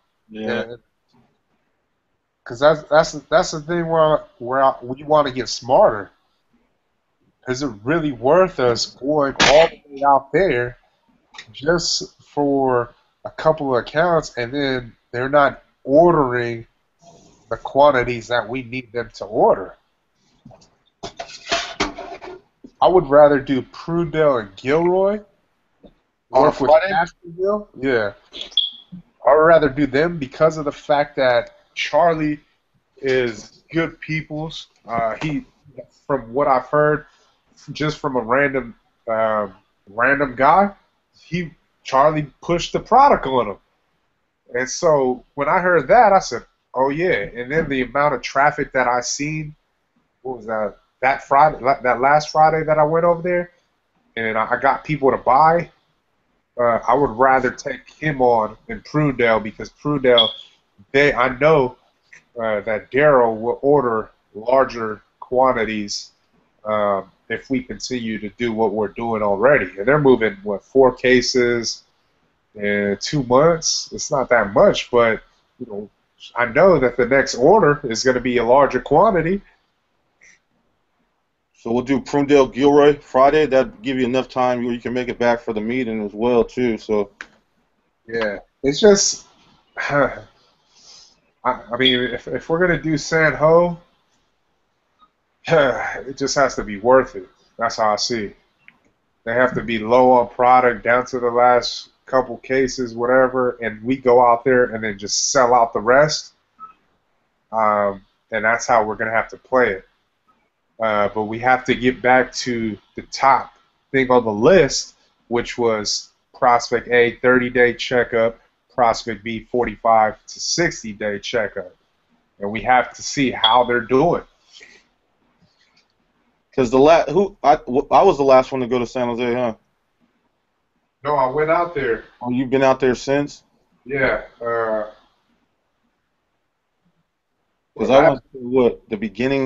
Speaker 1: Because that's the thing where we want to get smarter. Is it really worth us going all the way out there just for a couple of accounts, and then they're not ordering the quantities that we need them to order? I would rather do Prudell and Gilroy. Work with Asheville. Yeah. I would rather do them because of the fact that Charlie is good peoples. He, from what I've heard, just from a random guy, Charlie pushed the product on him. And so when I heard that, I said, oh yeah. And then the amount of traffic that I seen, what was that? That Friday, that last Friday that I went over there, and I got people to buy. I would rather take him on than Prudell because Prudell, I know that Daryl will order larger quantities if we continue to do what we're doing already. And they're moving, 4 cases in 2 months? It's not that much, but I know that the next order is going to be a larger quantity.
Speaker 2: So we'll do Prudell Gilroy Friday. That'd give you enough time where you can make it back for the meeting as well too. So
Speaker 1: yeah, it's just I mean, if we're gonna do San Ho, it just has to be worth it. That's how I see it. They have to be low on product down to the last couple cases, whatever, and we go out there and then just sell out the rest. And that's how we're gonna have to play it. But we have to get back to the top thing on the list, which was Prospect A 30-day checkup, Prospect B 45 to 60-day checkup, and we have to see how they're doing.
Speaker 2: Because I was the last one to go to San Jose, huh?
Speaker 1: No, I went out there.
Speaker 2: Oh, you've been out there since?
Speaker 1: Yeah.
Speaker 2: Because I went to,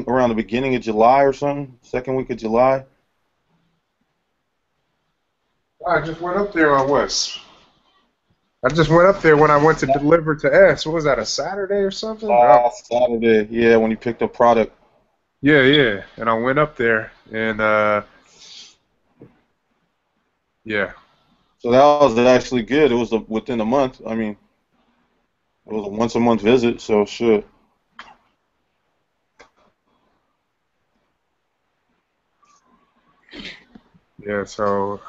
Speaker 2: around the beginning of July or something, second week of July.
Speaker 1: I just went up there on West. I just went up there when I went to deliver to S. What was that, a Saturday or something?
Speaker 2: Saturday, yeah, when you picked up product.
Speaker 1: Yeah. And I went up there, and yeah.
Speaker 2: So that was actually good. It was within a month. I mean, it was a once-a-month visit, so shit.
Speaker 1: Yeah, so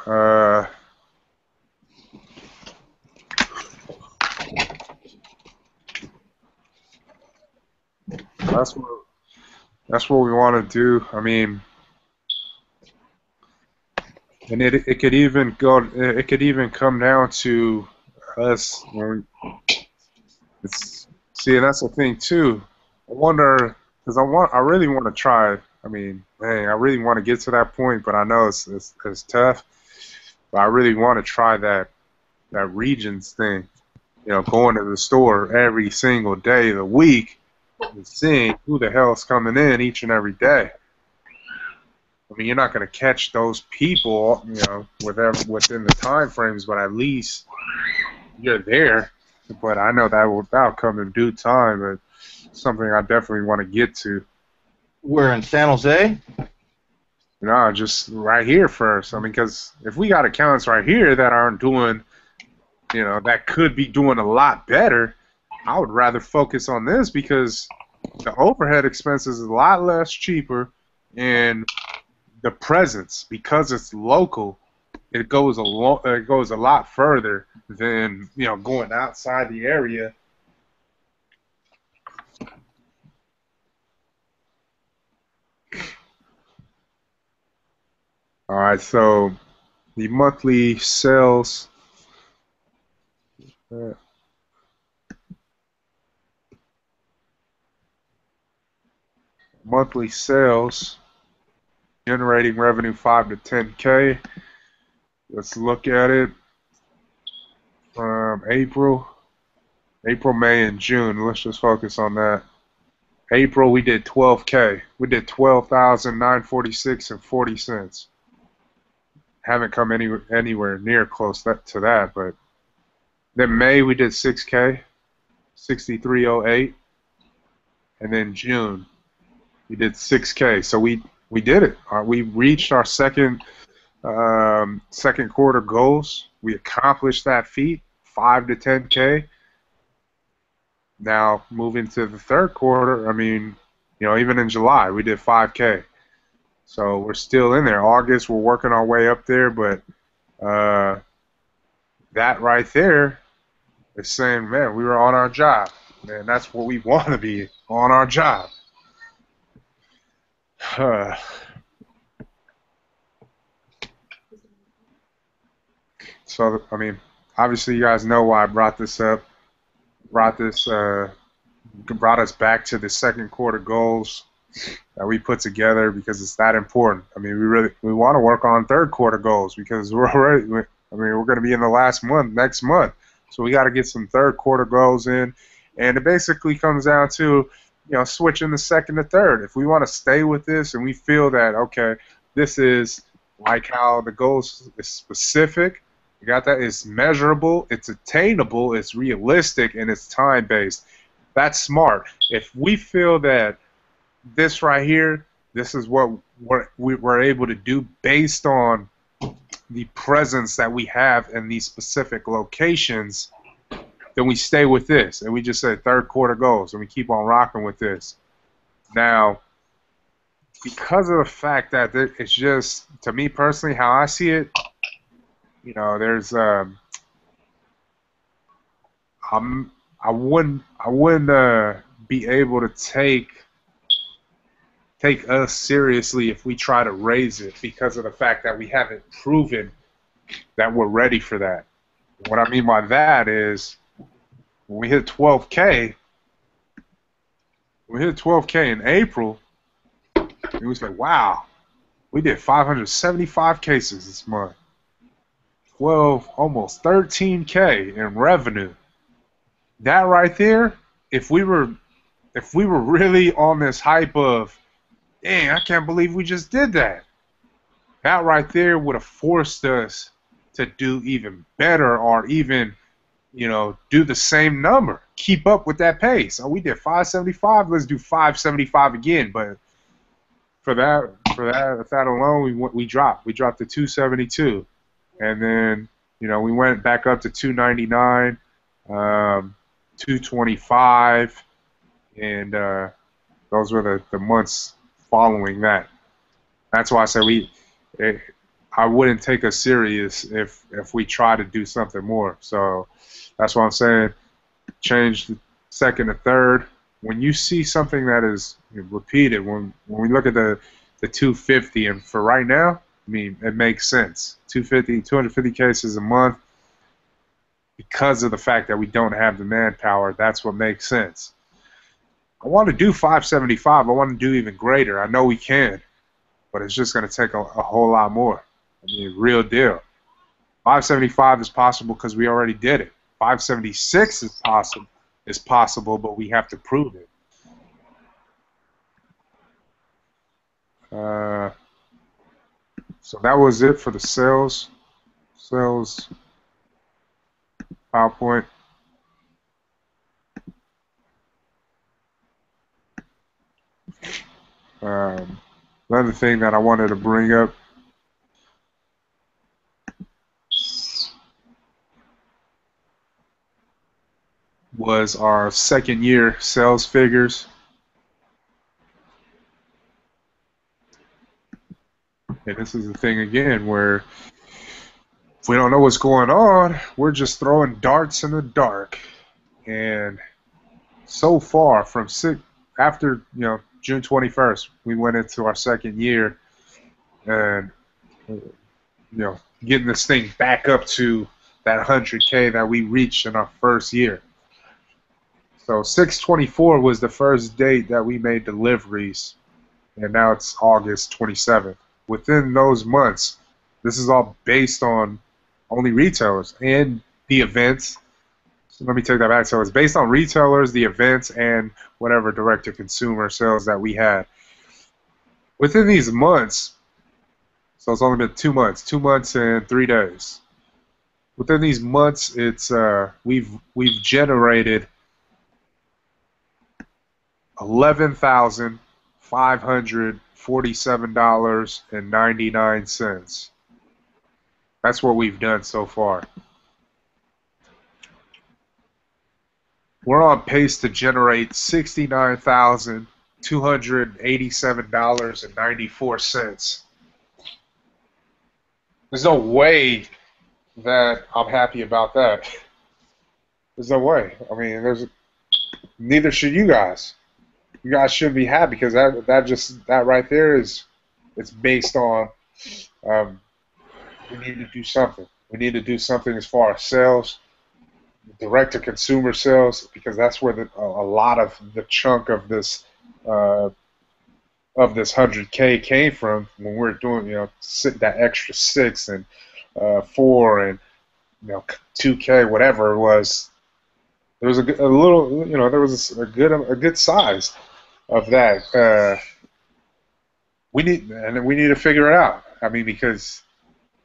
Speaker 1: that's what we want to do. I mean, and it could even come down to us. See, and that's the thing too. I wonder, because I really want to try. I mean, dang, I really want to get to that point, but I know it's tough. But I really want to try that regions thing. You know, going to the store every single day of the week and seeing who the hell's coming in each and every day. I mean, you're not going to catch those people, you know, within the time frames, but at least you're there. But I know that'll come in due time, but something I definitely want to get to.
Speaker 2: We're in San Jose?
Speaker 1: No, just right here first. I mean, because if we got accounts right here that aren't doing, you know, that could be doing a lot better, I would rather focus on this because the overhead expenses is a lot less cheaper, and the presence, because it's local, it goes a lot further than, you know, going outside the area. All right, so the monthly sales. Monthly sales generating revenue 5 to 10K. Let's look at it from April, May, and June. Let's just focus on that. April we did 12K. We did 12,946 and 40 cents. Haven't come anywhere near close to that, but then May we did 6K, 6308, and then June we did 6K. So we did it. We reached our second quarter goals. We accomplished that feat, 5 to 10K. Now moving to the third quarter, I mean, you know, even in July we did 5K. So we're still in there. August we're working our way up there, but that right there is saying, man, we were on our job. Man, that's what we want to be, on our job. So, I mean, obviously you guys know why I brought this up. Brought us back to the second quarter goals that we put together because it's that important. I mean, we want to work on third quarter goals because we're going to be in the last month, next month. So we got to get some third quarter goals in. And it basically comes down to, you know, switching the second to third. If we want to stay with this and we feel that, okay, this is like how the goals is specific, you got that, it's measurable, it's attainable, it's realistic, and it's time-based. That's smart. If we feel that this right here, this is what we're able to do based on the presence that we have in these specific locations, then we stay with this, and we just say third quarter goals, and we keep on rocking with this. Now, because of the fact that it's just, to me personally, how I see it, you know, there's I wouldn't be able to take us seriously if we try to raise it because of the fact that we haven't proven that we're ready for that. What I mean by that is when we hit 12K in April, and we say, wow, we did 575 cases this month. 12, almost 13K in revenue. That right there, if we were really on this hype of, dang, I can't believe we just did that. That right there would have forced us to do even better, or even, you know, do the same number, keep up with that pace. Oh, we did 575. Let's do 575 again. But for that alone, we dropped. We dropped to 272, and then, you know, we went back up to 299, 225, and those were the months following that. That's why I say I wouldn't take us serious if we try to do something more. So that's why I'm saying change the second to third. When you see something that is repeated, when we look at the 250, and for right now, I mean, it makes sense. 250 cases a month, because of the fact that we don't have the manpower, that's what makes sense. I want to do 575. I want to do even greater. I know we can, but it's just going to take a whole lot more. I mean, real deal. 575 is possible because we already did it. 576 is possible, but we have to prove it. So that was it for the sales PowerPoint. Another thing that I wanted to bring up was our second year sales figures. And this is the thing again where if we don't know what's going on, we're just throwing darts in the dark. And so far, from after June 21st, we went into our second year, and getting this thing back up to that 100K that we reached in our first year. So 6/24 was the first date that we made deliveries, and now it's August 27th. Within those months, this is all based on only retailers and the events. So let me take that back. So it's based on retailers, the events, and whatever direct-to-consumer sales that we had. Within these months, so it's only been 2 months, 2 months and 3 days. Within these months, it's we've generated $11,547.99. That's what we've done so far. We're on pace to generate $69,287.94. There's no way that I'm happy about that. There's no way. I mean, neither should you guys. You guys should be happy because that right there it's based on we need to do something. We need to do something as far as sales, direct-to-consumer sales, because that's where a lot of the chunk of this 100K came from when we were doing that extra 6 and 4 and 2K, whatever it was. There was a little, there was a good size of that. We need to figure it out. I mean, because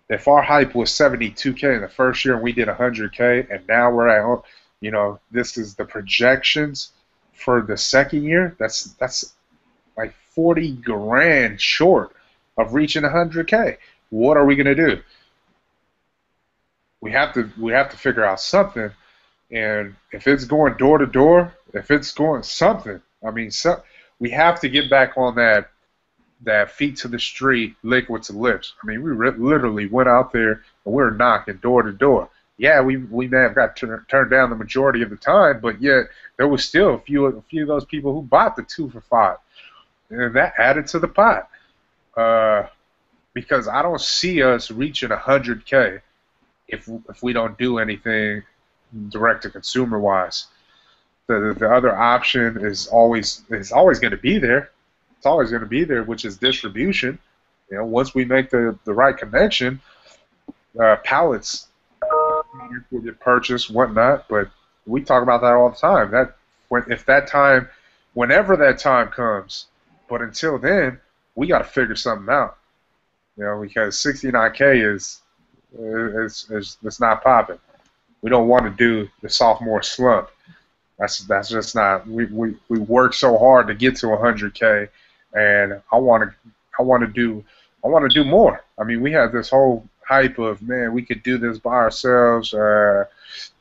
Speaker 1: if our hype was 72K in the first year and we did 100K, and now we're at, this is the projections for the second year. That's like 40 grand short of reaching 100K. What are we gonna do? We have to figure out something. And if it's going door to door, if it's going something, I mean, we have to get back on that feet to the street, liquid to lips. I mean, we literally went out there and we were knocking door to door. Yeah, we may have got turned down the majority of the time, but yet there was still a few of those people who bought the 2 for $5, and that added to the pot. Because I don't see us reaching 100K if we don't do anything direct to consumer wise. The other option is always going to be there. It's always going to be there, which is distribution. You know, once we make the right connection, pallets will get purchased, whatnot. But we talk about that all the time. Whenever that time comes, but until then, we got to figure something out. You know, because 69K is it's not popping. We don't want to do the sophomore slump. That's just not. We work so hard to get to 100K, and I want to do more. I mean, we have this whole hype of, man, we could do this by ourselves. You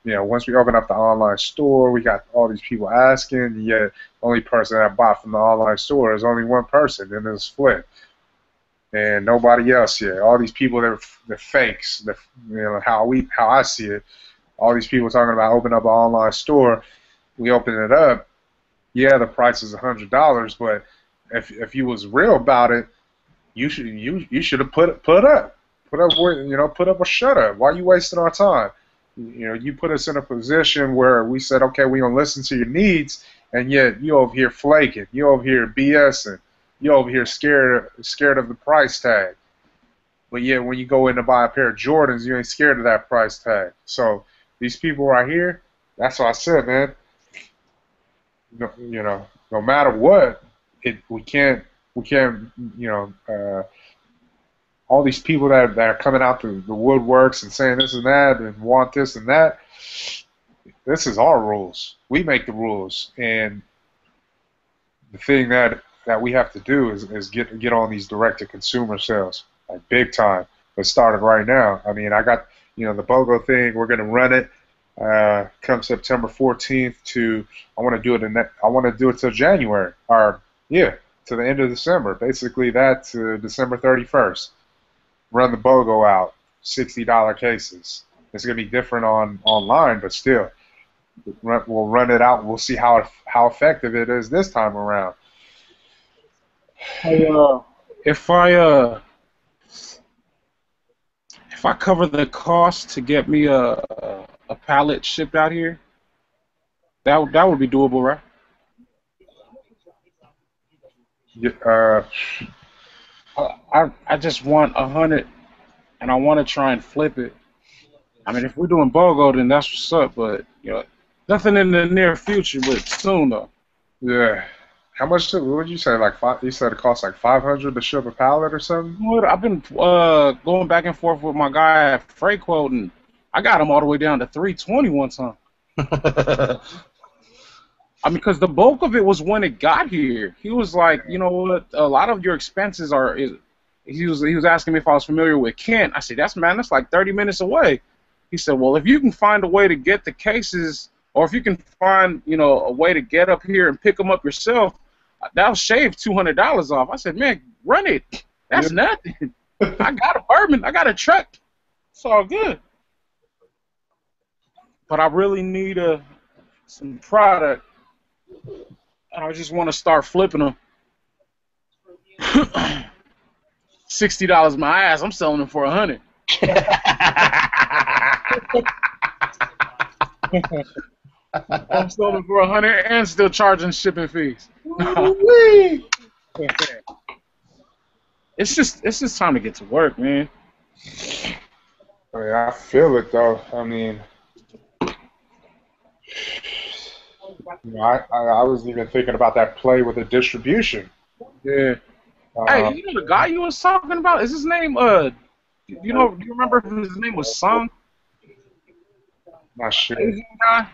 Speaker 1: know, once we open up the online store, we got all these people asking. Yet, the only person that bought from the online store is only one person, and it's split. And nobody else yet. All these people, they're fakes. You know, how I see it. All these people talking about opening up an online store. We open it up. Yeah, the price is $100, but if you was real about it, you should have put up or shut up. Why are you wasting our time? You know, you put us in a position where we said, okay, we're gonna listen to your needs, and yet you over here flaking. You over here BSing. You over here scared of the price tag. But yet when you go in to buy a pair of Jordans, you ain't scared of that price tag. So these people right here, that's what I said, man. You know, no matter what, we can't, all these people that are coming out the woodworks and saying this and that and want this and that, this is our rules. We make the rules. And the thing that we have to do is get on these direct-to-consumer sales, like big time. Let's start it right now. I mean, I got, the BOGO thing. We're going to run it come September 14th to, I want to do it till January, or to the end of December. Basically that to December 31st. Run the BOGO out, $60 cases. It's going to be different online, but still, we'll run it out. We'll see how effective it is this time around.
Speaker 3: If I cover the cost to get me a pallet shipped out here, that would be doable, right? I just want 100, and I want to try and flip it. I mean, if we're doing BOGO, then that's what's up. But nothing in the near future, but soon though.
Speaker 1: Yeah. How much? What did you say? Like you said it costs like $500 to ship a pallet or something?
Speaker 3: I've been going back and forth with my guy at FreightQuote, and I got him all the way down to $320 one time. I mean, because the bulk of it was when it got here. He was like, you know what? A lot of your expenses are. He was asking me if I was familiar with Kent. I said, that's like 30 minutes away. He said, well, if you can find a way to get the cases, or if you can find a way to get up here and pick them up yourself, that'll shave $200 off. I said, man, run it. That's nothing. I got a Bourbon. I got a truck. It's all good. But I really need some product. And I just want to start flipping them. $60 my ass. I'm selling them for $100. I'm selling for $100 and still charging shipping fees. It's just time to get to work, man.
Speaker 1: I feel it though. I mean, I was even thinking about that play with the distribution.
Speaker 3: Yeah. Hey, the guy you was talking about? Is his name? Do you remember if his name was Sung?
Speaker 1: Not sure.
Speaker 3: Asian guy?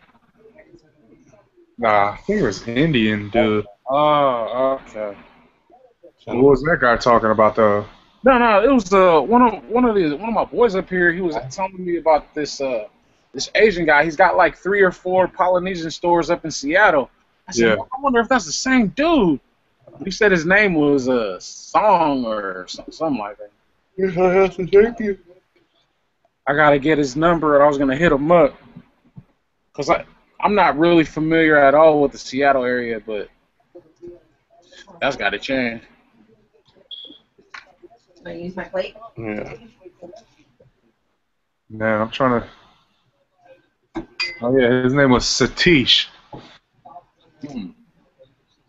Speaker 1: Nah, I think it was Indian dude.
Speaker 3: Oh, okay.
Speaker 1: What was that guy talking about though?
Speaker 3: No, it was one of my boys up here. He was telling me about this this Asian guy. He's got like 3 or 4 Polynesian stores up in Seattle. I said,
Speaker 1: Yeah.
Speaker 3: I wonder if that's the same dude. He said his name was Song or something like that.
Speaker 1: Yes, I have to thank you.
Speaker 3: I gotta get his number, or I was gonna hit him up, cause I'm not really familiar at all with the Seattle area, but that's gotta change.
Speaker 4: Want to use my plate?
Speaker 1: Yeah. Man, I'm trying to. Oh yeah, his name was Satish.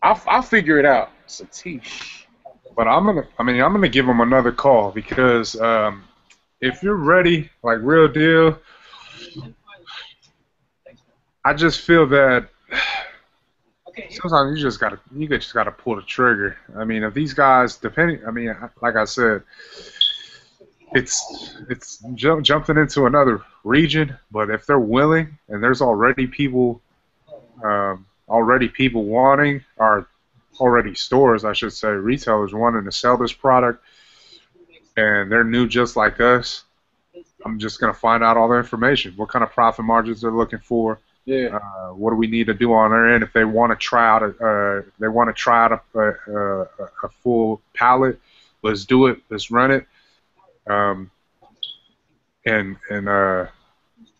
Speaker 3: I'll figure it out. Satish.
Speaker 1: But I'm gonna give him another call because if you're ready, like real deal, I just feel that sometimes you just gotta pull the trigger. I mean, if these guys, like I said, it's jumping into another region. But if they're willing and there's already people wanting, or already stores, I should say, retailers wanting to sell this product, and they're new just like us, I'm just going to find out all the information. What kind of profit margins they're looking for.
Speaker 3: Yeah.
Speaker 1: What do we need to do on our end if they want to try out a full pallet? Let's do it. Let's run it. And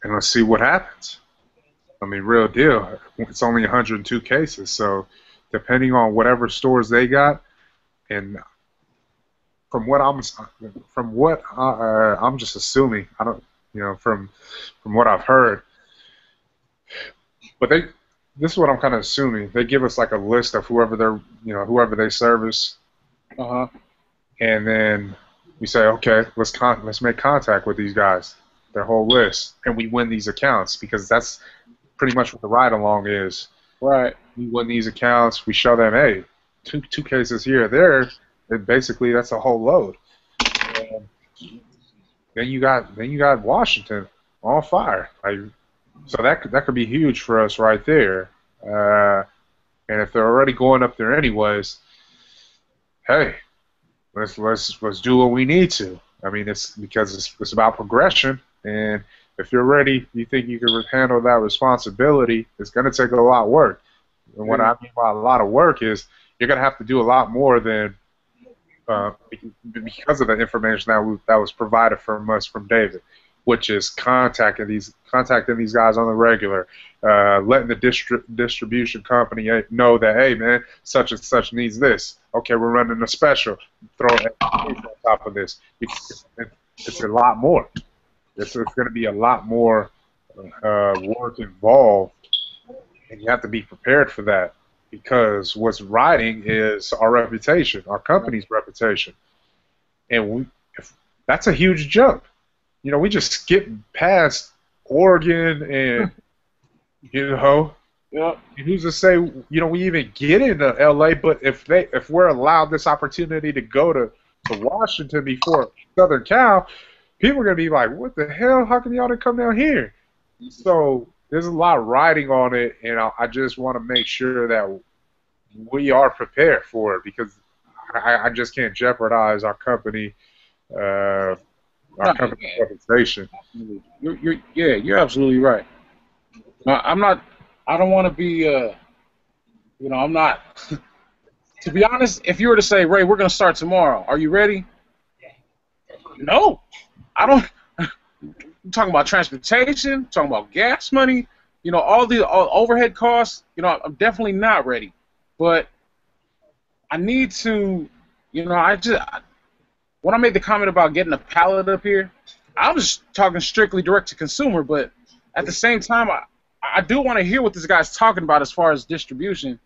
Speaker 1: let's see what happens. I mean, real deal. It's only 102 cases, so depending on whatever stores they got, and from what I'm just assuming. I don't, from what I've heard. But this is what I'm kind of assuming. They give us like a list of whoever they service, and then we say, okay, let's make contact with these guys, their whole list, and we win these accounts because that's pretty much what the ride along is.
Speaker 3: Right.
Speaker 1: We win these accounts. We show them, hey, two cases here or there. And basically, that's a whole load. And then you got Washington on fire. So that could be huge for us right there. And if they're already going up there anyways, hey, let's do what we need to. I mean, it's because it's about progression, and if you're ready, you think you can handle that responsibility, it's going to take a lot of work. And what I mean by a lot of work is you're going to have to do a lot more than because of the information that was provided from us from David, which is contacting these guys on the regular, letting the distribution company know that, hey man, such and such needs this. Okay, we're running a special. Throw it on top of this. It's a lot more. It's going to be a lot more work involved, and you have to be prepared for that because what's riding is our reputation, our company's reputation, and that's a huge jump. We just skipped past Oregon and
Speaker 3: Yeah.
Speaker 1: who's to say we even get into LA? But if we're allowed this opportunity to go to Washington before Southern Cal, people are gonna be like, "What the hell? How come y'all didn't come down here?" So there's a lot riding on it, and I just want to make sure that we are prepared for it because I just can't jeopardize our company, company's reputation.
Speaker 3: You're absolutely right. Now, I don't want to be, I'm not. To be honest, if you were to say, Ray, we're going to start tomorrow, are you ready? No, I don't. I'm talking about transportation, talking about gas money, all overhead costs. I'm definitely not ready. But I need to, when I made the comment about getting a pallet up here, I was talking strictly direct to consumer, but at the same time, I do want to hear what this guy's talking about as far as distribution.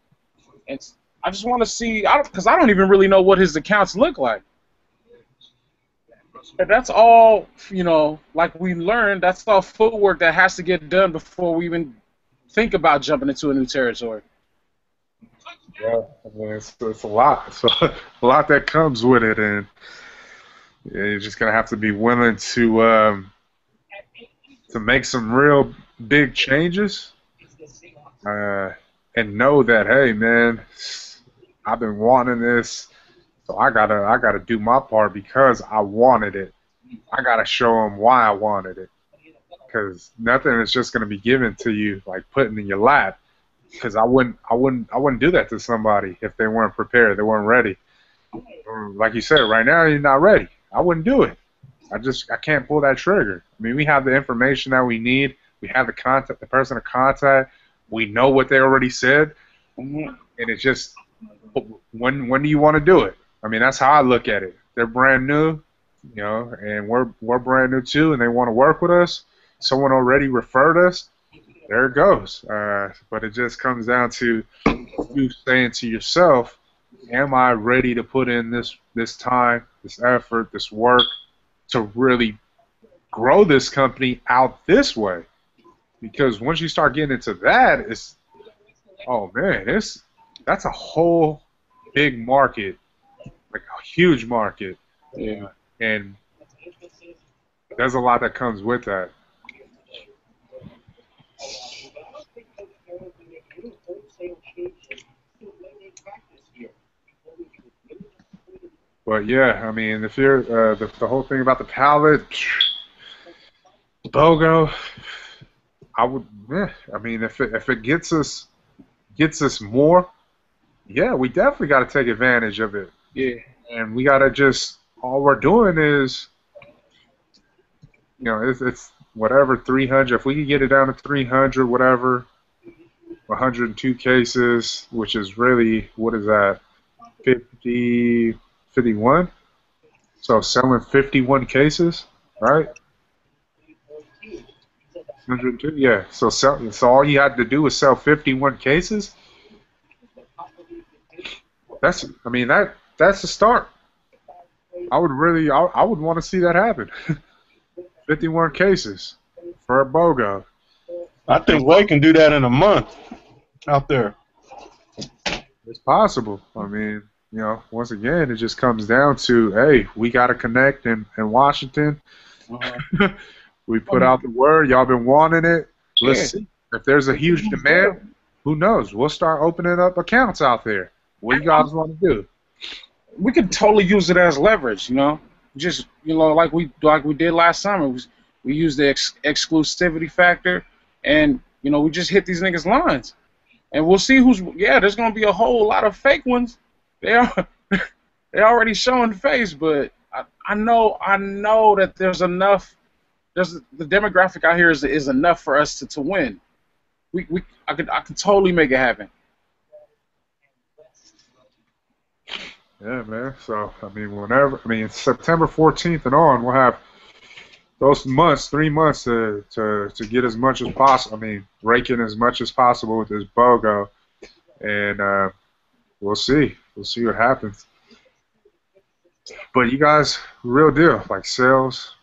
Speaker 3: And I just want to see, because I don't even really know what his accounts look like. And that's all, like we learned, that's all footwork that has to get done before we even think about jumping into a new territory.
Speaker 1: Yeah, I mean, it's a lot. It's a lot that comes with it, and you're just gonna have to be willing to make some real big changes, and know that, hey, man, I've been wanting this, so I gotta do my part because I wanted it. I gotta show them why I wanted it, because nothing is just going to be given to you like put in your lap. Because I wouldn't do that to somebody if they weren't prepared, they weren't ready. Or, like you said, right now you're not ready. I wouldn't do it. I can't pull that trigger. I mean, we have the information that we need. We have the contact, the person to contact. We know what they already said, and it's just when do you want to do it? I mean, that's how I look at it. They're brand new, you know, and we're brand new too, and they want to work with us. Someone already referred us. There it goes. But it just comes down to you saying to yourself, am I ready to put in this time, this effort, this work to really grow this company out this way? Because once you start getting into that, it's, oh man, that's a whole big market, like a huge market.
Speaker 3: Yeah.
Speaker 1: And there's a lot that comes with that. But yeah, I mean, if you're the whole thing about the pallet, BOGO, I would. Yeah, I mean, if it gets us more, yeah, we definitely got to take advantage of it.
Speaker 3: Yeah.
Speaker 1: And we got to just, all we're doing is, you know, it's whatever 300. If we can get it down to 300, whatever, 102 cases, which is really, what is that, 51? So selling 51 cases, right? 102, yeah. So all you had to do was sell 51 cases. That's a start. I would want to see that happen. 51 cases for a BOGO.
Speaker 2: I think Wade can do that in a month out there.
Speaker 1: It's possible. I mean, you know, once again, it just comes down to, hey, we got to connect in Washington. We put out the word. Y'all been wanting it. Let's see. If there's a huge demand, who knows? We'll start opening up accounts out there. What do you guys want to do?
Speaker 3: We could totally use it as leverage, you know. Just, you know, like we did last summer. We used the exclusivity factor, and, you know, we just hit these niggas' lines. And we'll see who's, yeah, there's going to be a whole lot of fake ones. They're already showing face, but I know that there's enough. The demographic out here is enough for us to win. I could totally make it happen.
Speaker 1: Yeah, man. So September 14th and on, we'll have those months, 3 months to get as much as possible. I mean, rake in as much as possible with this BOGO, and we'll see. We'll see what happens. But you guys, real deal, like sales,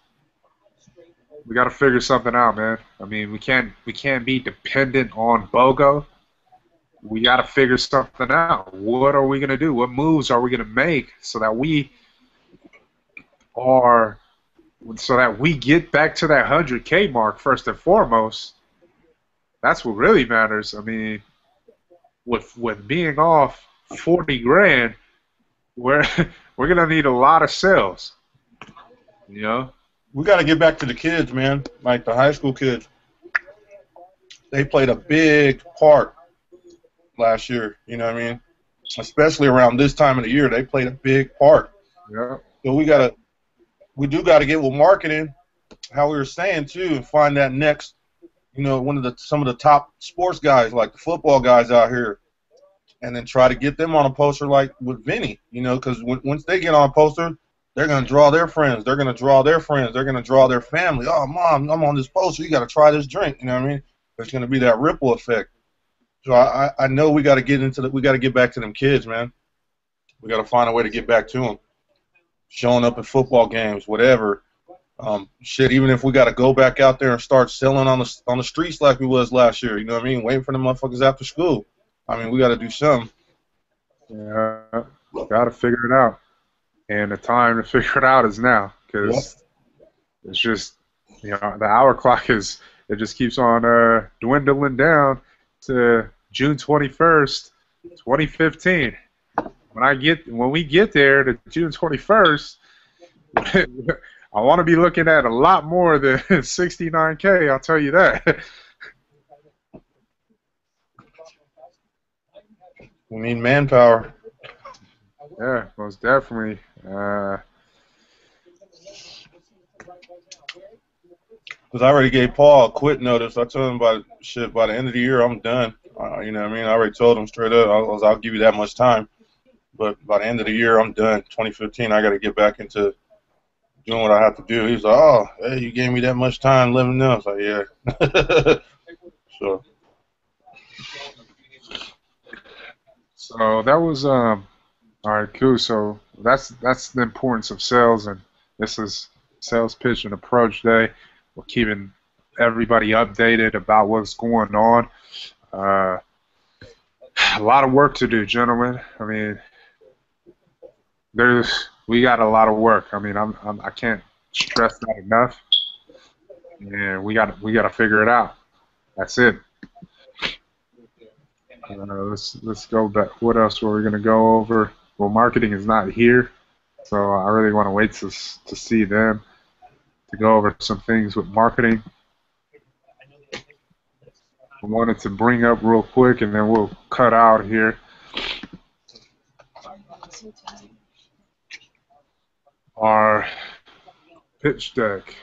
Speaker 1: we got to figure something out, man. I mean, we can't be dependent on BOGO. We got to figure something out. What are we gonna do? What moves are we gonna make so that we get back to that 100K mark first and foremost? That's what really matters. I mean, with being off 40 grand, we're gonna need a lot of sales. You know,
Speaker 2: we got to get back to the kids, man. Like the high school kids, they played a big part last year. You know what I mean? Especially around this time of the year, they played a big part.
Speaker 1: Yeah.
Speaker 2: So we do got to get with marketing, how we were saying too, and find that next, you know, some of the top sports guys, like the football guys out here, and then try to get them on a poster like with Vinny, you know, because once they get on a poster, they're going to draw their friends. They're going to draw their friends. They're going to draw their family. Oh, Mom, I'm on this poster. You got to try this drink. You know what I mean? There's going to be that ripple effect. So I know we got to get back to them kids, man. We got to find a way to get back to them. Showing up at football games, whatever. Shit, even if we got to go back out there and start selling on the streets like we was last year, you know what I mean? Waiting for the motherfuckers after school. I mean, we got to do something.
Speaker 1: Yeah, got to figure it out. And the time to figure it out is now, because it's just, you know, the hour clock it just keeps on dwindling down to June 21st, 2015. When we get there to June 21st, I I want to be looking at a lot more than 69K. I'll tell you that.
Speaker 2: We need manpower.
Speaker 1: Yeah, most definitely.
Speaker 2: Because I already gave Paul a quit notice. I told him by the end of the year, I'm done. You know what I mean? I already told him straight up. I'll give you that much time. But by the end of the year, I'm done. 2015, I got to get back into doing what I have to do. He was like, oh, hey, you gave me that much time, let me know. I was like, yeah.
Speaker 1: So that was all right, cool. So that's the importance of sales, and this is sales pitch and approach day. We're keeping everybody updated about what's going on. A lot of work to do, gentlemen. I mean, we got a lot of work. I mean, I can't stress that enough. And we got to figure it out. That's it. Let's go back. What else were we gonna go over? Well, marketing is not here, so I really want to wait to see them to go over some things with marketing. I wanted to bring up real quick, and then we'll cut out here. Our pitch deck.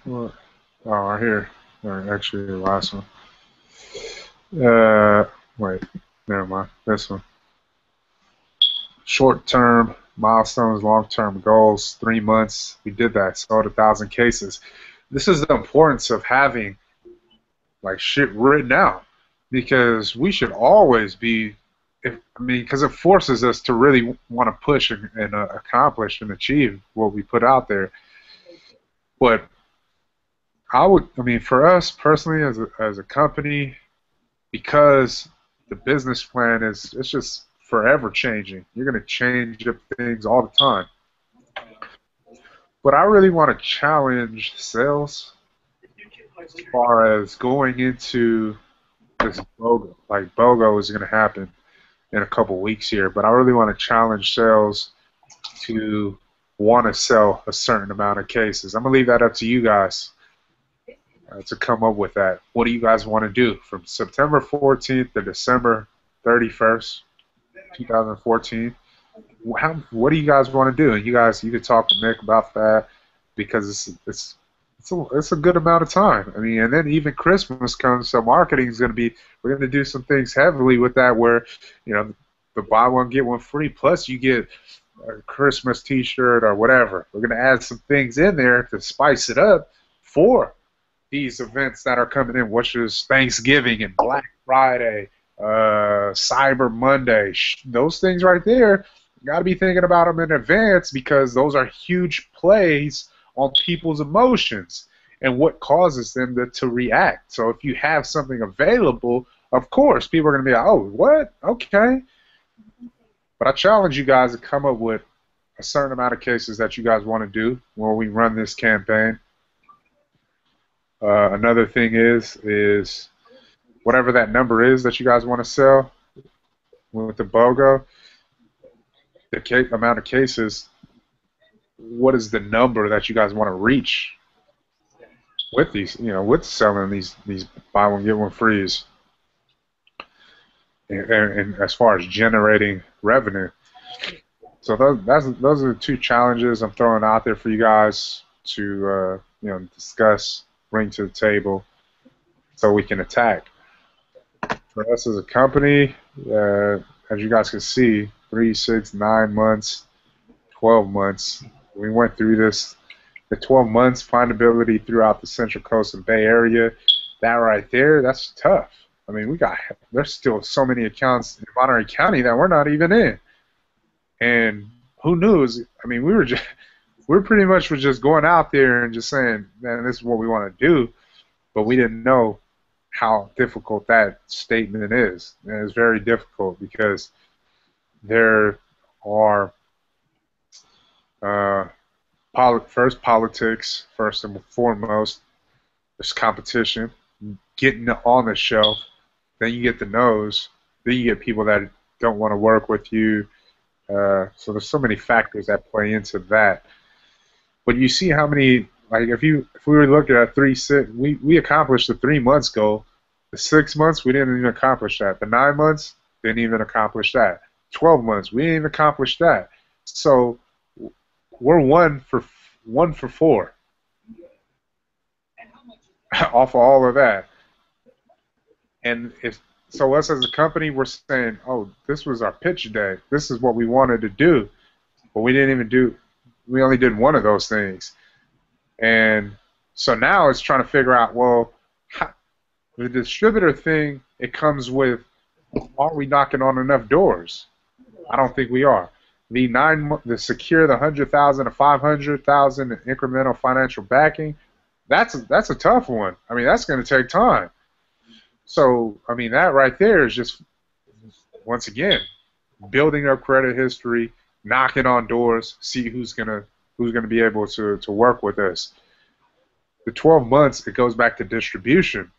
Speaker 1: Oh, right here. Actually, the last one. Wait, never mind. This one. Short-term milestones, long-term goals, 3 months. We did that. Sold 1,000 cases. This is the importance of having like shit written out, because we should always be. Because it forces us to really want to push and accomplish and achieve what we put out there. But for us personally, as a company, because the business plan it's just forever changing. You're going to change up things all the time. But I really want to challenge sales as far as going into this BOGO. Like, BOGO is going to happen in a couple weeks here, but I really want to challenge sales to want to sell a certain amount of cases. I'm going to leave that up to you guys to come up with that. What do you guys want to do from September 14th to December 31st, 2014? What do you guys want to do? And you could talk to Nick about that, because it's a good amount of time. I mean, and then even Christmas comes, so marketing is going to be. We're going to do some things heavily with that, where the buy one get one free, plus you get a Christmas T-shirt or whatever. We're going to add some things in there to spice it up for these events that are coming in, which is Thanksgiving and Black Friday, Cyber Monday. Those things right there, you got to be thinking about them in advance, because those are huge plays on people's emotions and what causes them to react. So if you have something available, of course, people are going to be like, oh, what? Okay. But I challenge you guys to come up with a certain amount of cases that you guys want to do when we run this campaign. Another thing is whatever that number is that you guys want to sell with the BOGO, the amount of cases, what is the number that you guys want to reach with these, with selling these buy one get one frees, and as far as generating revenue. So those are the two challenges I'm throwing out there for you guys to discuss, bring to the table, so we can attack. For us as a company, as you guys can see, 3, 6, 9 months, 12 months. We went through this, the 12 months findability throughout the Central Coast and Bay Area. That right there, that's tough. I mean, there's still so many accounts in Monterey County that we're not even in. And who knows? I mean, we pretty much was just going out there and just saying, man, this is what we want to do, but we didn't know how difficult that statement is. And it's very difficult because there are uh, first politics, first and foremost. There's competition, getting on the shelf. Then you get the no's. Then you get people that don't want to work with you. So there's so many factors that play into that. But you see how many, like if we were looking at we accomplished the 3 months goal. The 6 months we didn't even accomplish that. The 9 months didn't even accomplish that. 12 months we didn't even accomplish that. So we're one for 4 off of all of that. And so us as a company, we're saying, oh, this was our pitch day. This is what we wanted to do, but we only did one of those things. And so now it's trying to figure out, well, the distributor thing, it comes with, are we knocking on enough doors? I don't think we are. The secure the 100,000 to 500,000 incremental financial backing, that's a tough one. I mean, that's going to take time. So, I mean, that right there is just, once again, building up credit history, knocking on doors, see who's gonna be able to work with us. The 12 months, it goes back to distribution.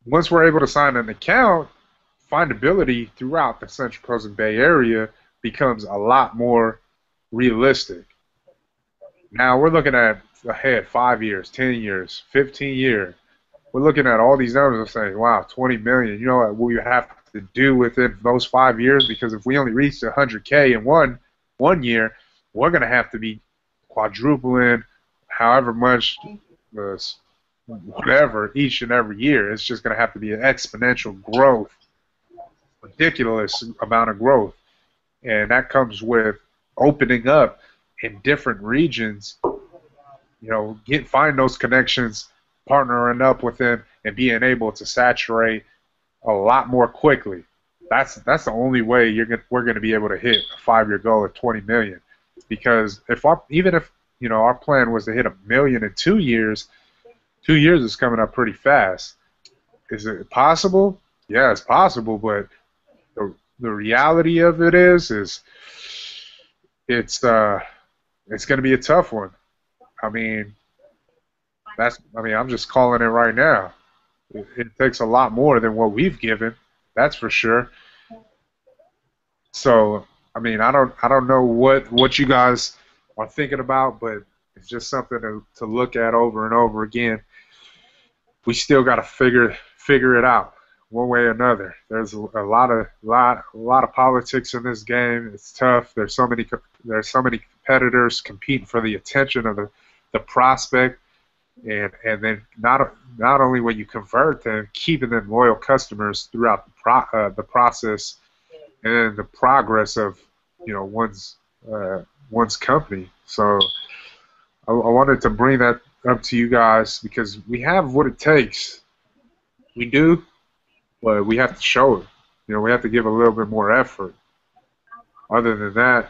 Speaker 1: Once we're able to sign an account, findability throughout the Central Coast and Bay Area becomes a lot more realistic. Now we're looking at ahead 5 years, 10 years, 15 years. We're looking at all these numbers and saying, wow, 20 million. You know what we have to do within those 5 years? Because if we only reach 100K in one year, we're going to have to be quadrupling however much, whatever, each and every year. It's just going to have to be an exponential growth, ridiculous amount of growth. And that comes with opening up in different regions, find those connections, partnering up with them, and being able to saturate a lot more quickly. That's the only way we're going to be able to hit a 5-year goal of 20 million. Because even if our plan was to hit 1 million in 2 years, 2 years is coming up pretty fast. Is it possible? Yeah, it's possible, but the reality of it is it's going to be a tough one. I'm just calling it right now. It takes a lot more than what we've given, that's for sure. So, I don't know what you guys are thinking about, but it's just something to look at over and over again. We still got to figure it out one way or another. There's a lot of politics in this game. It's tough. There's so many competitors competing for the attention of the prospect. And then not only when you convert them, keeping them loyal customers throughout the process and the progress of one's company. So I wanted to bring that up to you guys because we have what it takes. We do, but we have to show it. We have to give a little bit more effort. Other than that,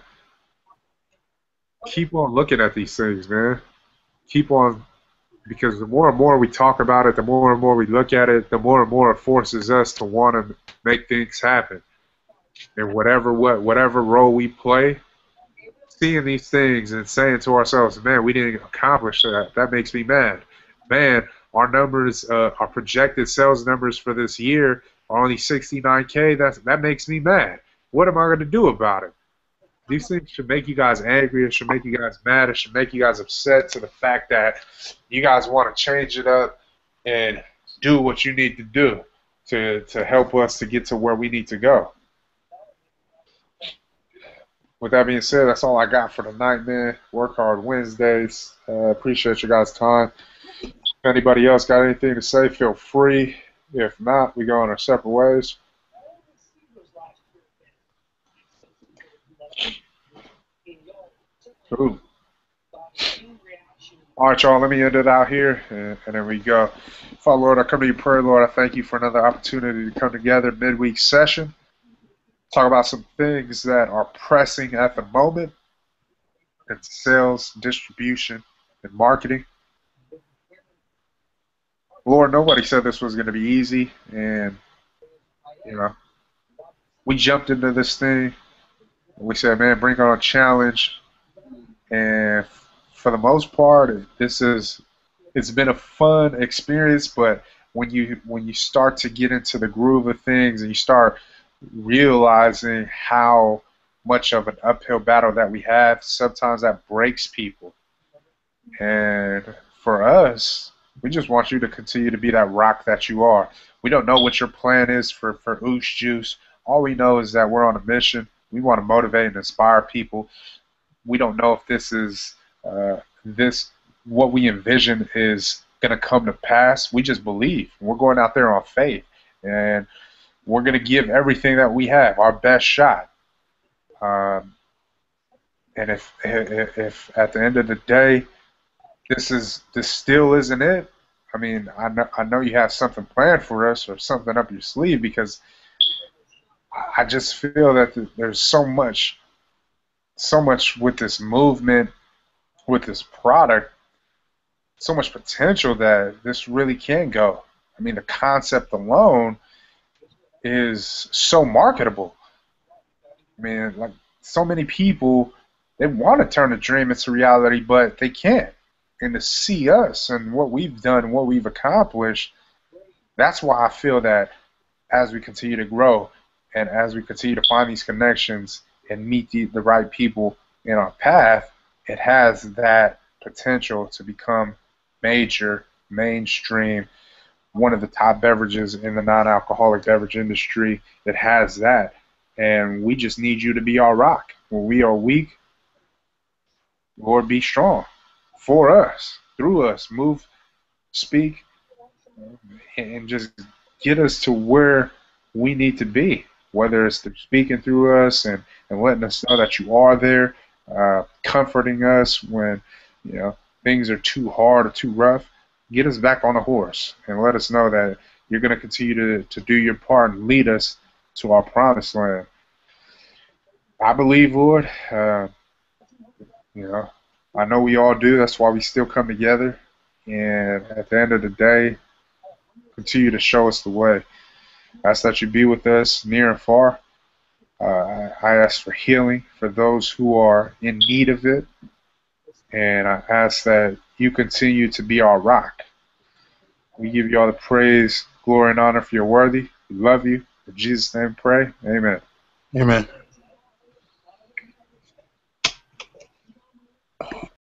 Speaker 1: keep on looking at these things, man. Keep on. Because the more and more we talk about it, the more and more we look at it, the more and more it forces us to want to make things happen. And whatever role we play, seeing these things and saying to ourselves, man, we didn't accomplish that. That makes me mad. Man, our numbers, our projected sales numbers for this year are only 69K. That makes me mad. What am I going to do about it? These things should make you guys angry. It should make you guys mad. It should make you guys upset to the fact that you guys want to change it up and do what you need to do to help us to get to where we need to go. With that being said, that's all I got for tonight, man. Work hard Wednesdays. Appreciate you guys' time. If anybody else got anything to say, feel free. If not, we go on our separate ways. Ooh. All right, y'all, let me end it out here, and there we go. Father, Lord, I come to you, prayer, Lord. I thank you for another opportunity to come together, midweek session, talk about some things that are pressing at the moment in sales, distribution, and marketing. Lord, nobody said this was going to be easy, and you know, we jumped into this thing. We said, man, bring on a challenge, and for the most part, it's been a fun experience. But when you start to get into the groove of things and you start realizing how much of an uphill battle that we have, sometimes that breaks people. And for us, we just want you to continue to be that rock that you are. We don't know what your plan is for Oosh Juice. All we know is that we're on a mission. We want to motivate and inspire people. We don't know if this what we envision is going to come to pass. We just believe. We're going out there on faith, and we're going to give everything that we have, our best shot. Um, and if at the end of the day, this still isn't it. I mean, I know you have something planned for us or something up your sleeve, because I just feel that there's so much with this movement, with this product, so much potential that this really can go. I mean, the concept alone is so marketable. I mean, like, so many people, they want to turn a dream into reality, but they can't. And to see us and what we've done and what we've accomplished, that's why I feel that as we continue to grow and as we continue to find these connections and meet the right people in our path, it has that potential to become major, mainstream, one of the top beverages in the non-alcoholic beverage industry. It has that. And we just need you to be our rock. When we are weak, Lord, be strong for us, through us, move, speak, and just get us to where we need to be, whether it's through speaking through us and letting us know that you are there, comforting us when things are too hard or too rough. Get us back on the horse and let us know that you're going to continue to do your part and lead us to our promised land. I believe, Lord, I know we all do. That's why we still come together. And at the end of the day, continue to show us the way. I ask that you be with us near and far. I ask for healing for those who are in need of it. And I ask that you continue to be our rock. We give you all the praise, glory, and honor, for you're worthy. We love you. In Jesus' name we pray. Amen.
Speaker 2: Amen.